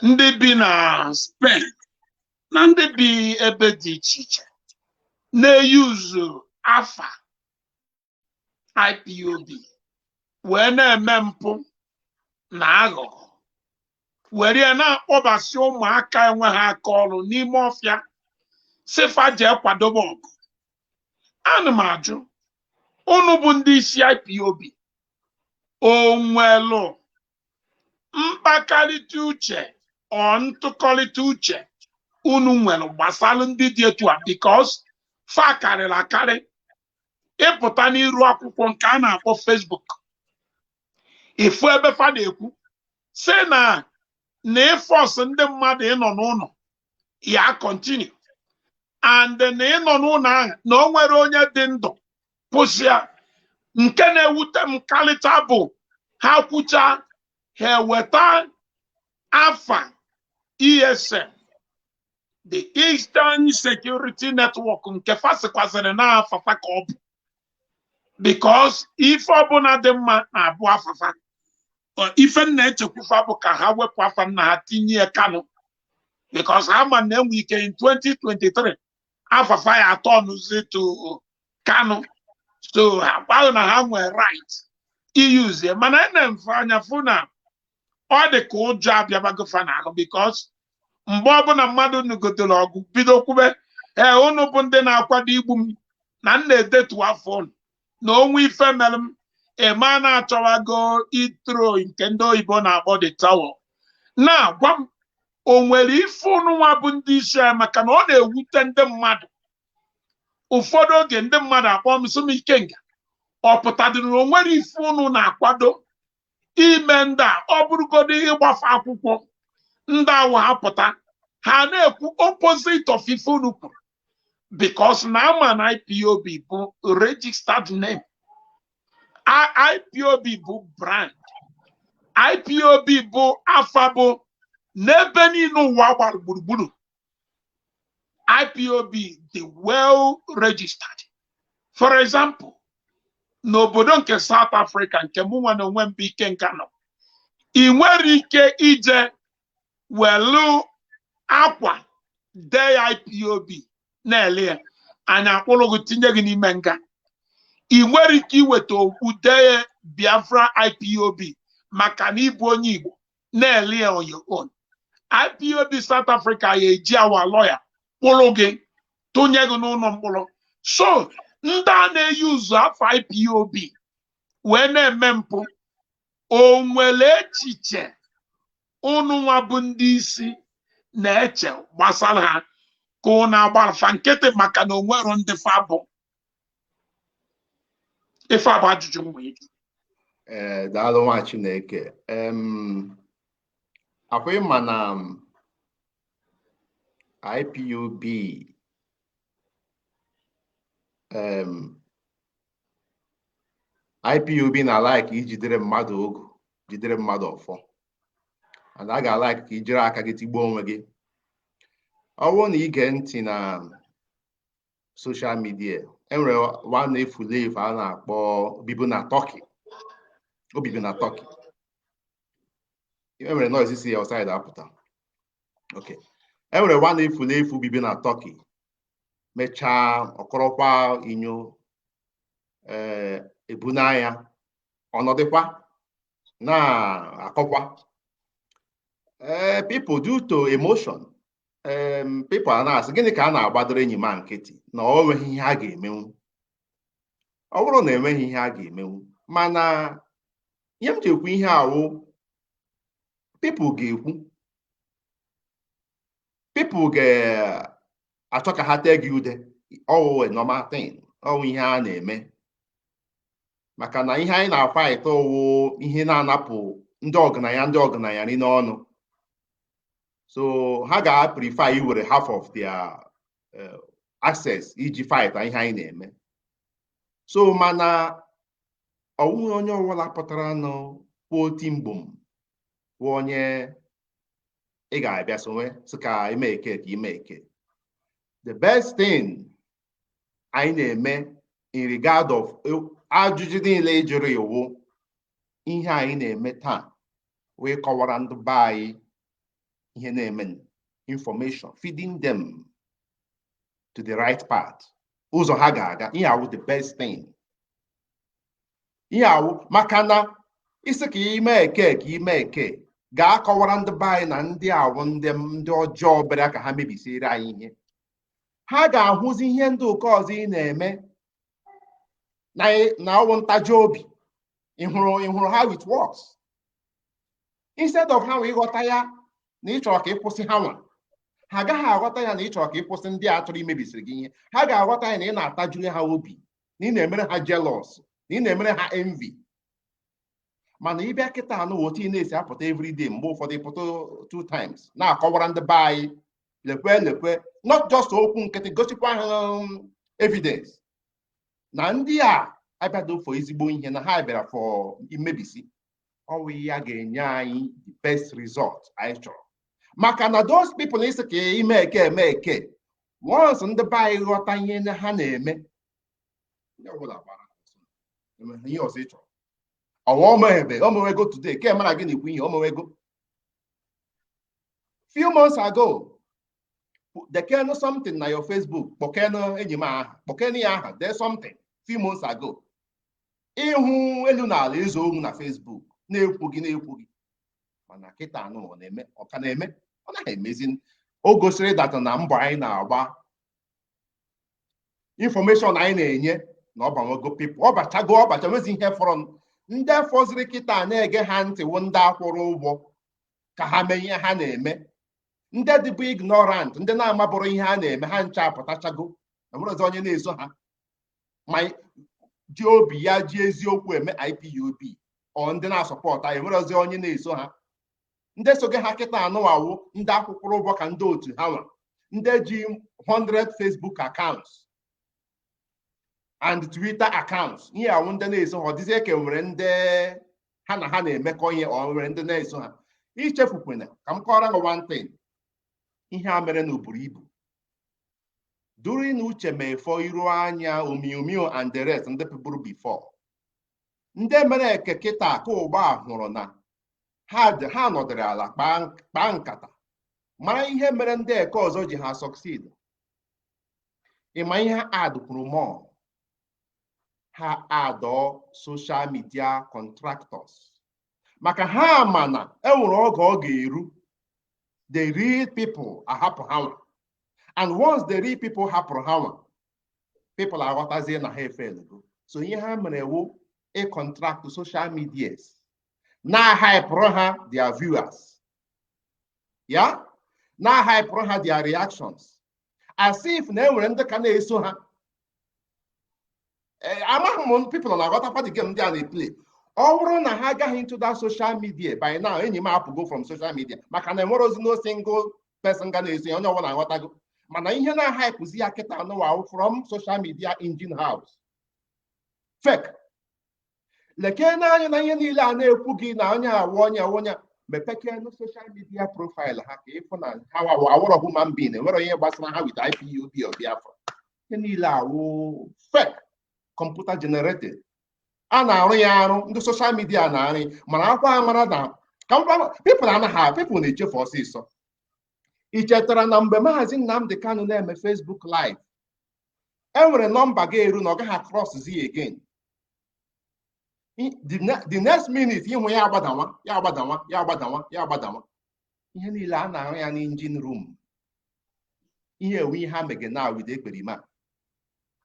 S3: ndị bi na Spain na ndị bi ebe dị iche iche na-eyuzu afa IPOB wee na-eme mpụ na aghụghọ, were na-akpọbasị ụmụaka enweghị aka ọrụ n'ime ọfịa sifa jee kwadobe ọgụ. Ana m ajụ unu bụ ndị isi IPOB, o nwelu mkpakarịta uche ọ ntụkọrịta uche unu nwere gbasara ndị dị etu a? Because fa karịrị akarị ịpụta n'iru akwụkwọ nke a na-akpọ Facebook ifu ebe fa na-ekwu sị na ịfọs ndị mmadụ ịnọ n'ụlọ ya continue and na ịnọ n'ụlọ ahụ na o nwere onye dị ndụ kwụsịa nke na-ewute m karịcha bụ ha kwucha ha eweta afa ESN the Eastern Security Network nke fasikwasịrị n'afafa ka ọ bụ because ife ọbụla dị mma na-abụ afafa ife na-echekwufa bụ ka ha wepụ afa nna ha tinye Kanu because ha ma na enwe ike in 2023 afafa ya atọnụzi to Kanu so ha gbalụ na ha nwere right iyuzie mana na-emfe anya fụ na ọ dị ka ụjọ abịabagofa n'ahụ because mgbe ọbụla mmadụ nugotere ọgụ bido kwube unu bụ ndị na-akwado igbu m na m na-edetu afọ unu na onwe ife mere m eme a na-achọwago itro nke ndị oyibo na-akpọ the tower na-agwa m o nwere ife unu nwa bụ ndị isi ya maka na ọ na-ewute ndị mmadụ ụfọdụ oge ndị mmadụ akpọ m sị m Ikenga ọ pụtadịrị na o nwere ife unu na-akwado ime ndị a ọ bụrụgodo ịgbafe akwụkwọ ndị awa ha pụta ha na-ekwu opposite of ife unu kwuru because na ama na IPOB bụ registered name IPOB bụ brand IPOB bụ afa bụ n'ebe niile ụwa gbara gburugburu IPOB dị well registered. For example, n'obodo nke South Africa nke mụ nwa na onwe m bụ Ikenga nọ ị nwere ike ije welu akwa dee IPOB na-ele ya anya akpụrụ gị tinye gị n'ime nga ị nwere ike iweta okwu dee Biafra IPOB maka na ịbụ onye Igbo na-ele ya on your own. IPOB South Africa ya eji awa lawyer kpụrụ gị tụnye gị n'ụlọ mkpụrụ so ndị a na-eyi ụzọ afọ IPOB wee na-eme mpụ o nwere echiche unu nwa bụ ndị isi na-eche gbasara ha ka unu agbarafa nkịtị maka na onwero ndị fa bụ ife abụ ajụjụ m nwee ike
S4: daalụ nwa Chineke akwa ịma na IPOB IPOB na-like ijidere mmadụ ogu jidere mmadụ ọfọ and a ga-like ka ijiri aka gị tigbuo onwe gị ọ bụrụ na ige ntị na social media enwere nwanne efulefu a na-akpọ bibu na Turkey obibi na Turkey enwere noise si outside apụta okay enwere nwanne efulefu bibi na Turkey mechaa ọkọrọkwa inyo ebunanya ọnọdụkwa na-akọkwa people due to emotion people are na-asị gịnị ka a na-agbadoro enyi ma nkịtị na ọ nweghị ihe a ga-emenwu ọ bụrụ na enweghị ihe a ga-emenwu mana ihe m ji ekwu ihe awụ people ga-ekwu people ga-achọ ka ha tee gị ude ọwụ normal thing ọwụ ihe a na-eme maka na ihe anyị na-afight ọwụ ihe na-anapụ ndị ọgaranya niile ọnụ so ha ga-prefer iwere half of their access iji fight ihe anyị na-eme so mana ọwụghị onye ọbụla pụtara nụ kwuo timbom bụ onye ị ga-abịa sonwe sị ka ime eke ka ime eke the best thing anyị na-eme in regard of ajụjụ niile jụrụ iwu ihe anyị na-eme taa wee kọwara ndị be anyị ihe na-eme information feeding them to the right path ụzọ ha ga-aga ihe awụ the best thing ihe awụ maka na isi ka ime eke ga-akọwara ndị be anyị na ndị awụ ndị ọjọọ bịara ka ha mebisiere anyị ihe ha ga-ahụzi ihe ndị oke ọzọ ị na-eme na ọwụ ntaji obi ịhụrụ how it works instead of ha wee ghọta ya na ị chọrọ ka ị kwụsị ha nwa ha agaghị aghọta ya na ị chọrọ ka ị kwụsị ndị a chọrọ imebisiri gị ihe. Ha ga-aghọta ya na ị na-atajuru ha obi, na ị na-emere ha jealous, na ị na-emere ha envy. Mana ịbịa kịta anụ otu ị na-esi apụta everyday, mgbe ụfọdụ pụta 2 times na-akọwara ndị be anyị lekwe not just okwu nkịtị, gosikwa ha evidence na ndị a abịado for ezigbo ihe, na ha bịara for imebisi. Ọwụ ya ga-enye anyị the best result anyị chọrọ. Maka na those people isi ka ime eme eke, once ndị be anyị ghọta ihe ha na-eme, ihe ọzọ ị chọrọ omewego today, ke mara gị na-ekwu ihe omewego. Few months ago, dekenu something na your Facebook, kpọkenu enyi m aha, kpọkenu ya aha, there's something few months ago. Ịhụ elu na ala ezo ogwu na Facebook na-ekwu gị, mana kịta anụ ọ na-eme, ọ ka na-eme, ọ naghị emezi. O gosiri data na mbọ anyị na-agba, information anyị na-enye na ọbanwego people, ọbacha nwezi ihe fọrọ. Ndị fọziri kịta na-ege ha ntị wụ ndị akwụrụ ụgwọ ka ha mee ihe ha na-eme. Ndị dịbụ ignorant, ndị na-amabụrụ ihe ha na-eme, ha ncha apụtachago, enwerezi onye na-eso ha, ma ji obi ya ji eziokwu eme IPOB ọ ndị na-asọpọta ya, enwerezi onye na-eso ha. Ndị soge ha kịta anụwawụ ndị akwụkwọ ụgwọ ka ndị otu ha nwa, ndị ji 100 Facebook accounts and Twitter accounts. Ihe awụ ndị na-eso ha, ọ dịzie ka nwere ndị ha na ha na-emekọ ihe, ọ nwere ndị na-eso ha. Ichefukwana ka m kọrọ ha one thing. Ihe a mere na oburu ibu duri na uche mefọ iru anya omiomio and the rest ndị pụbụrụ before. Ndị mere eke kịta ka ụgba hụrụ na ha nọdịrị ala kpaa nkata mara ihe mere ndị eke ọzọ ji ha succeed. Ịma ihe ha adụkwuru mọ, ha adọ social media contractors, maka ha mana enwere oge ọ ga-eru the real people ahapụ ha. And once the real people hapụrụ ha, people aghọtazie na ha efelego. So ihe ha mere ewu a contract to social medias na hype ha their viewers, yeah, na hype ha their reactions, as if na enwere ndị ka na-eso ha. Among people na aghọtakwa the game ndị a na-play. Ọ bụrụ na ha agaghị into that social media by now, enyi m apụgo from social media, maka na enwere ozi no single person ga na-eso ya, onye ọbụla aghọtago. Mana ihe na-hypezi ya kịta anụwa from social media engine house. Fake. Lekee n'anya na ihe niile a na-ekwu gị na onye awụ onye mepekee social media profile ha ka ịfụ na ha awụrọ human being, enwere onye gbasara ha with IPOB or Biafra. Ihe niile awụ fake, computer generated. A na-arụ ya arụ, ndị social media na-arụ, mana akwa amara na people na-echefu ọsịsọ. I chetara na mgbe Maazị Nnamdi Kanu na-eme Facebook live, enwere nọmba ga-eru na ọ gaghị cross z again. The next minute ịhụ ya agbadawa. Ihe niile a na-arụ ya n'engine room. Ihe ewe ihe ha mege na with ekperima.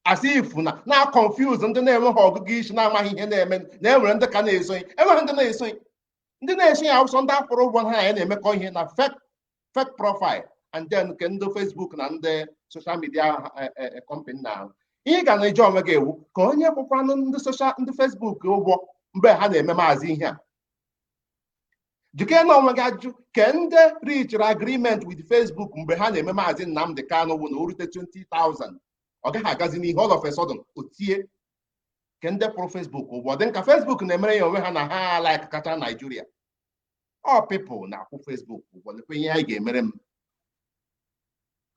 S4: As if na confuse ndị na-enweghị ọgụgụ isi na-amaghị ihe na-eme, na enwere ndị ka na-eso ya. Enwere ndị na-eso ya. Ndị na-eso ya awụsọ ndị akwụrụ ụgwọ ha ya na-emekọ ihe na fake profile, and then ke ndị Facebook na ndị social media company na ihe ga na-eji onwe gị ewu ka onye kwụkwanụ ndị Facebook ụgwọ mgbe ha na-eme maazị ihe a. Jike na onwe gị ajụ ke ndị reachara agreement with Facebook mgbe ha na-eme maazị Nnamdi Kanu bụ na o rute 20,000, ọ gaghị agazi n'ihe all of a sudden otie ke ndị pụrụ Facebook ụgwọ. Dị nka Facebook na-emere ya onwe ha na ha like kacha Nigeria. All people na-akwụ Facebook ụgwọ. Lekwe ihe anyị ga-emere m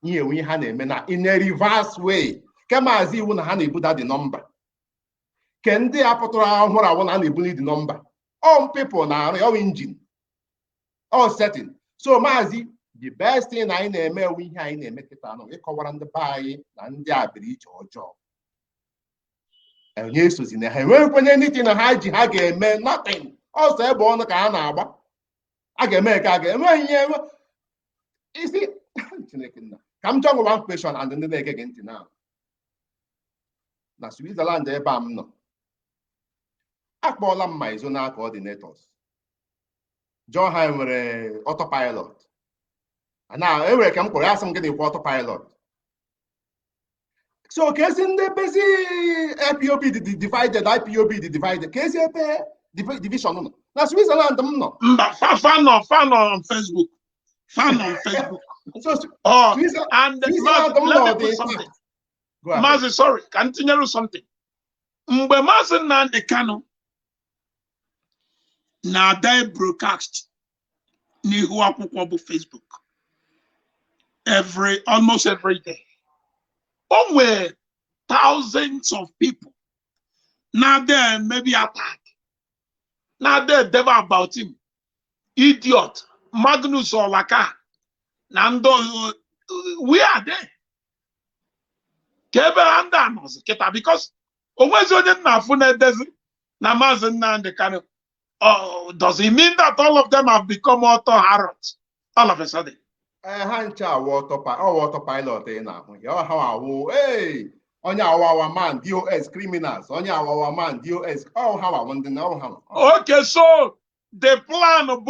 S4: ihe enwe ha na-eme na in a reverse way. Ke maazị iwu na ha na-ebuda the number, ke ndị apụtara ọhụrụ awụ na na-ebuli the number. All people na-arụ ya engine, all setting. So maazị, the best thing anyị na-eme ewu ihe anyị na-eme kịta nọ ịkọwara ndị be anyị na ndị abịrị iche ọjọọ. Onye esozi na ha enweghịkwenye anything na ha ji ha ga-eme nothing. Ọsọ ebe ọnụ ka ha na-agba. A ga-eme ka a ga-enwe ihe isi Chineke nna. Ka m jụọ one question and ndị na-ege gị ntị na Switzerland ebe a m nọ, akpọọla m my zonal coordinators. Jụọ ha nwere autopilot. And now every come for some getting autopilot. So case in the busy IPOB divided, IPOB divided. Case division. Now Switzerland no.
S3: Fan on Facebook. Fan on Facebook.
S4: So
S3: and let me put something. Mazi, sorry, continue something. Mgbe Mazi Nnamdi Kanu na they broadcast n'ihu akwụkwọ bụ Facebook almost every day. Only thousands of people now there maybe attack. Now they devil about him. Idiot. Magnus Olaka. Nando, we are there. Because always does it mean that all of them have become auto harrods all of a sudden?
S4: Autopilot hey, on our man, DOS criminals, on our man, DOS. Oh, how I want to know how.
S3: Okay, so the plan of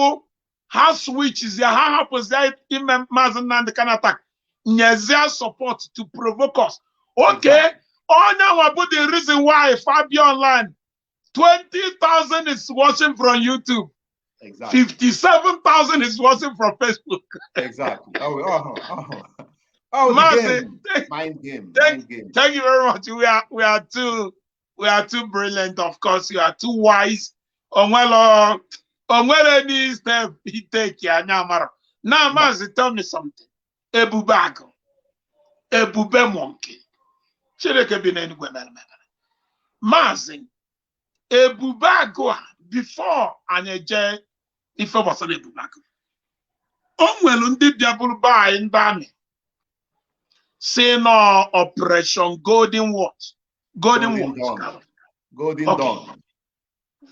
S3: how switch is how happens that in Mazi Nnamdi can attack. Nyezia support to provoke us. Okay, on our the reason why Fabio Online 20,000 is watching from YouTube. Exactly. 57,000 is watching from Facebook.
S4: Exactly. Mind game.
S3: Thank you very much. We are too brilliant. Of course, you are too wise. On any step he take now, Mazi, tell me something. Ebube monkey. Mazi. Ebube before Anyeje ife wasana Ebube onwelu ndị bịabụrụ by in Bami say no Operation Golden what? Golden
S4: Dawn.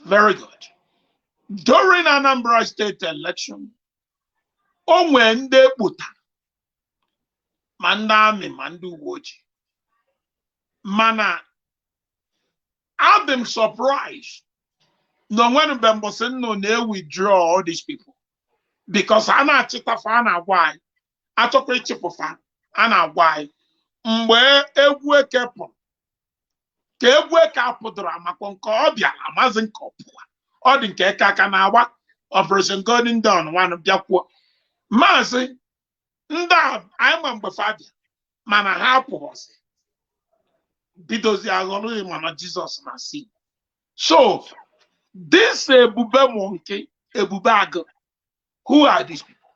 S3: Very good. During Anambra State election, onwe ndị kpụta ma ndị amị ma ndị uwe ojii mana I'm surprised. No one Bembosen no withdraw all these people. Because Anna Chitafana why? I took a chip of fan. Anna why? Where a wake up. Wake up drama concobia, Amazon cop. Ordin Kekakanawa, Operation Golden Dawn, one of Jakwa. Mazi, Ndab, I'm on Bafabia. Mana Hapos. Because they are only one Jesus Nasi. So, this Ebube monkey, Ebube, who are these people?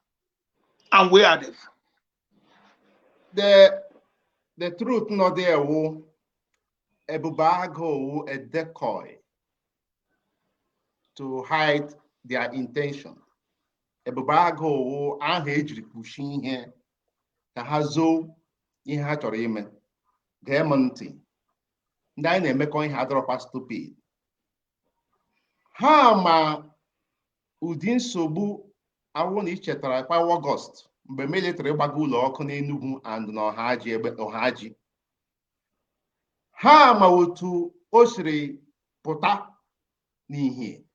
S3: And where are they?
S4: The truth not there, Ebube a decoy to hide their intention. Ebube ahejri pushing here, Kahazo, in Hatorime, Demonti. Ndị anyị na-emekọ ihe adọrọkwa stupid ha ma ụdị nsogbu awụ na ichetara kwa Ọgọst mgbe military gbaga ụlọ ọkụ n'Enugu and na Ọhaji ha ma otu o siri pụta n'ihe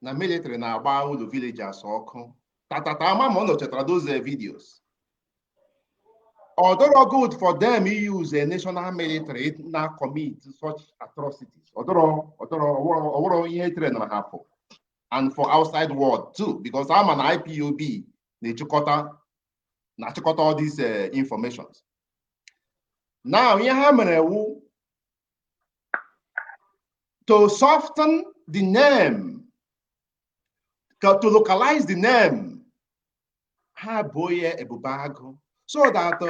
S4: na military na-agba ụlọ villagers ọkụ tatata ama ma ọ nọchetara those videos. Although good for them, you use a national military now commit such atrocities. And for outside world too, because I'm an IPOB, they took out all these informations. Now, to soften the name, to localize the name, so that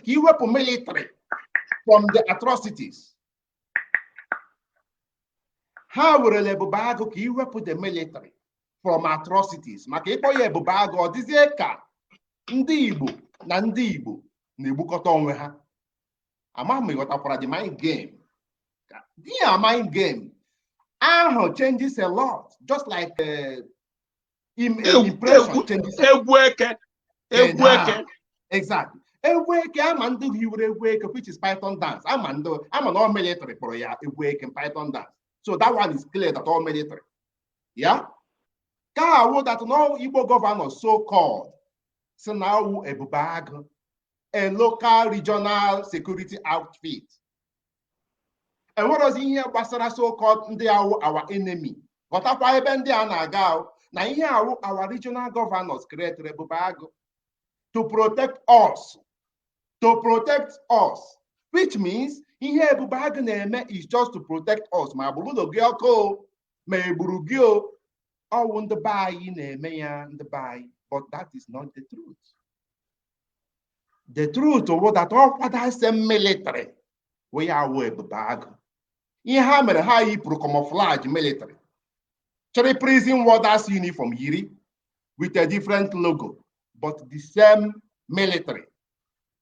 S4: you weapon military from the atrocities. How will a Bubago you weapon the military from atrocities? Makepo Bubago or this eka Ndibu Nandibu Nibukotonweha. Amami got up for the mind game. Dear mind game. Anho changes a lot, just like impression changes. Exactly. Which is Python dance. I'm an all military for a wake and Python dance. So that one is clear that all military. Yeah. Ka that no Igbo governor so-called, so now Ebubag, a local regional security outfit. And what does he here Basara so-called they are our enemy? What up I bend there now? Now here our regional governors create Ebubag to protect us. To protect us, which means ihe Ebubag na-eme is just to protect us. Ma bụrụ gị ọkụ, ma egburu gị o, ọwụ ndị be anyị na-eme ya ndị be anyị. But that is not the truth. The truth was that all father same military we are Ebubag. Ihe ha mere ha yipụrụ camouflage military. Cherry prison warders uniform yiri with a different logo, but the same military.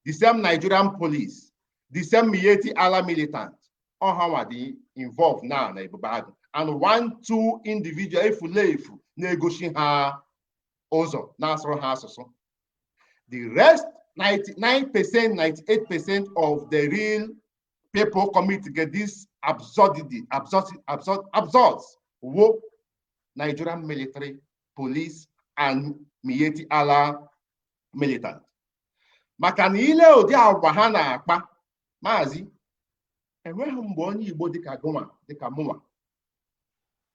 S4: The same Nigerian police, the same Miyetti Allah militant, all how are they involved now in Ebubag. And 1-2 individual if negotiate her also Nasro has. The rest 99%, 98% of the real people commit to get this absurdity, absurd woke Nigerian military, police, and Miyetti Allah militant. Maka na ile ụdị agwa ha na-akpa maazị enweghị mgbe onye Igbo dịka mụnwa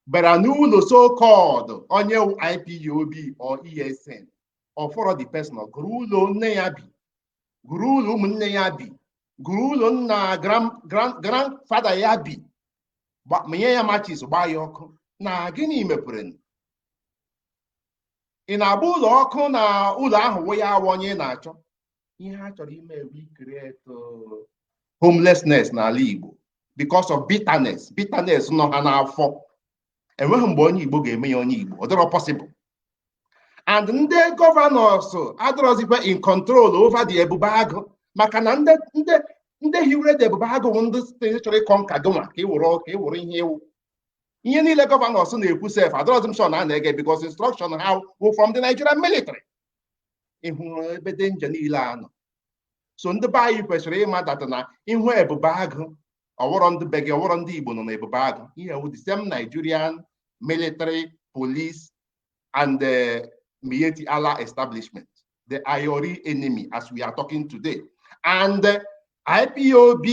S4: bịara n'ụlọ so-called onye IPOB or ESN or for the person gụrụ ụlọ nne ya bi, gụrụ ụlọ ụmụnne ya bi, gụrụ ụlọ nna grandfather ya bi, menye ya machis gbaa ya ọkụ. Na gịnị mepere? Ị na-agba ụlọ ọkụ na ụlọ ahụ ya onye na-achọ. Ihe ha chọrọ ime we create homelessness n'ala Igbo because of bitterness nọ ha n'afọ. Enweghị mgbe onye Igbo ga-eme ya onye Igbo, ọ dịrọ possible. And ndị governors adịrọzikwa in control over the Ebubag maka na ndị hiwere the Ebubag bụ ndị chọrọ ịkọ nka gịnwa ka ịwụrụ ihe iwu. Ihe niile governors na-ekwu sef adịrọzi m sure na a na-ege because instruction ha wụ from the Nigerian military. Ịhụ ebe danger niile anọ. So ndị be anyị kwesịrị ịma data na ihu Ebubag ọwụrọ ndị be gị ọwụrọ ndị Igbo nọ na Ebubag. Ihe wụ the same Nigerian military, police, and the Miyetti Allah establishment, the Ayori enemy as we are talking today. And IPOB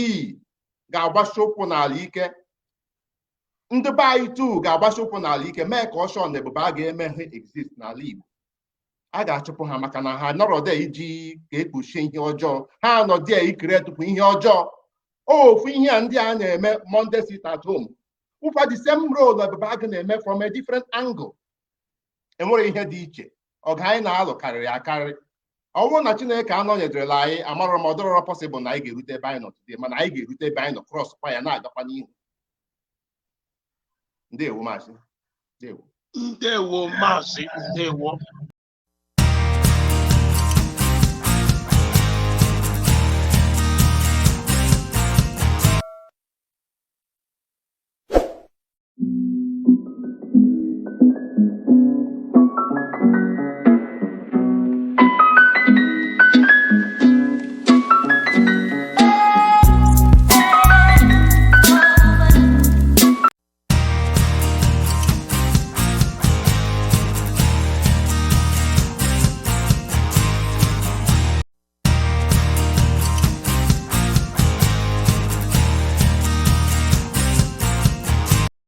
S4: ga-agbasi ụkwụ n'ala ike. Ndị be anyị too ga-agbasi ụkwụ n'ala ike mee ka ọsọ na Ebubag ga-emeghe exist n'ala Igbo. A ga-achụpụ ha maka na ha nọrọde iji ka ekpuchie ihe ọjọọ. Ha nọdị ikiri tupu ihe ọjọọ. Ofu ihe a ndị a na-eme Monday sit at home. Ụfa the same role Ebubag na-eme from a different angle. Enwere ihe dị iche. Ọga anyị na-alụ karịrị akarị. Ọ bụrụ na Chineke anọnyederela anyị amarọ m ọdọrọ possible na anyị ga-erute ebe anyị nọ today, mana anyị ga-erute ebe anyị nọ cross kwa ya na-agakwa n'ihu. Ndewo maazị. Ndewo.
S3: Ndewo maazị. Ndewo.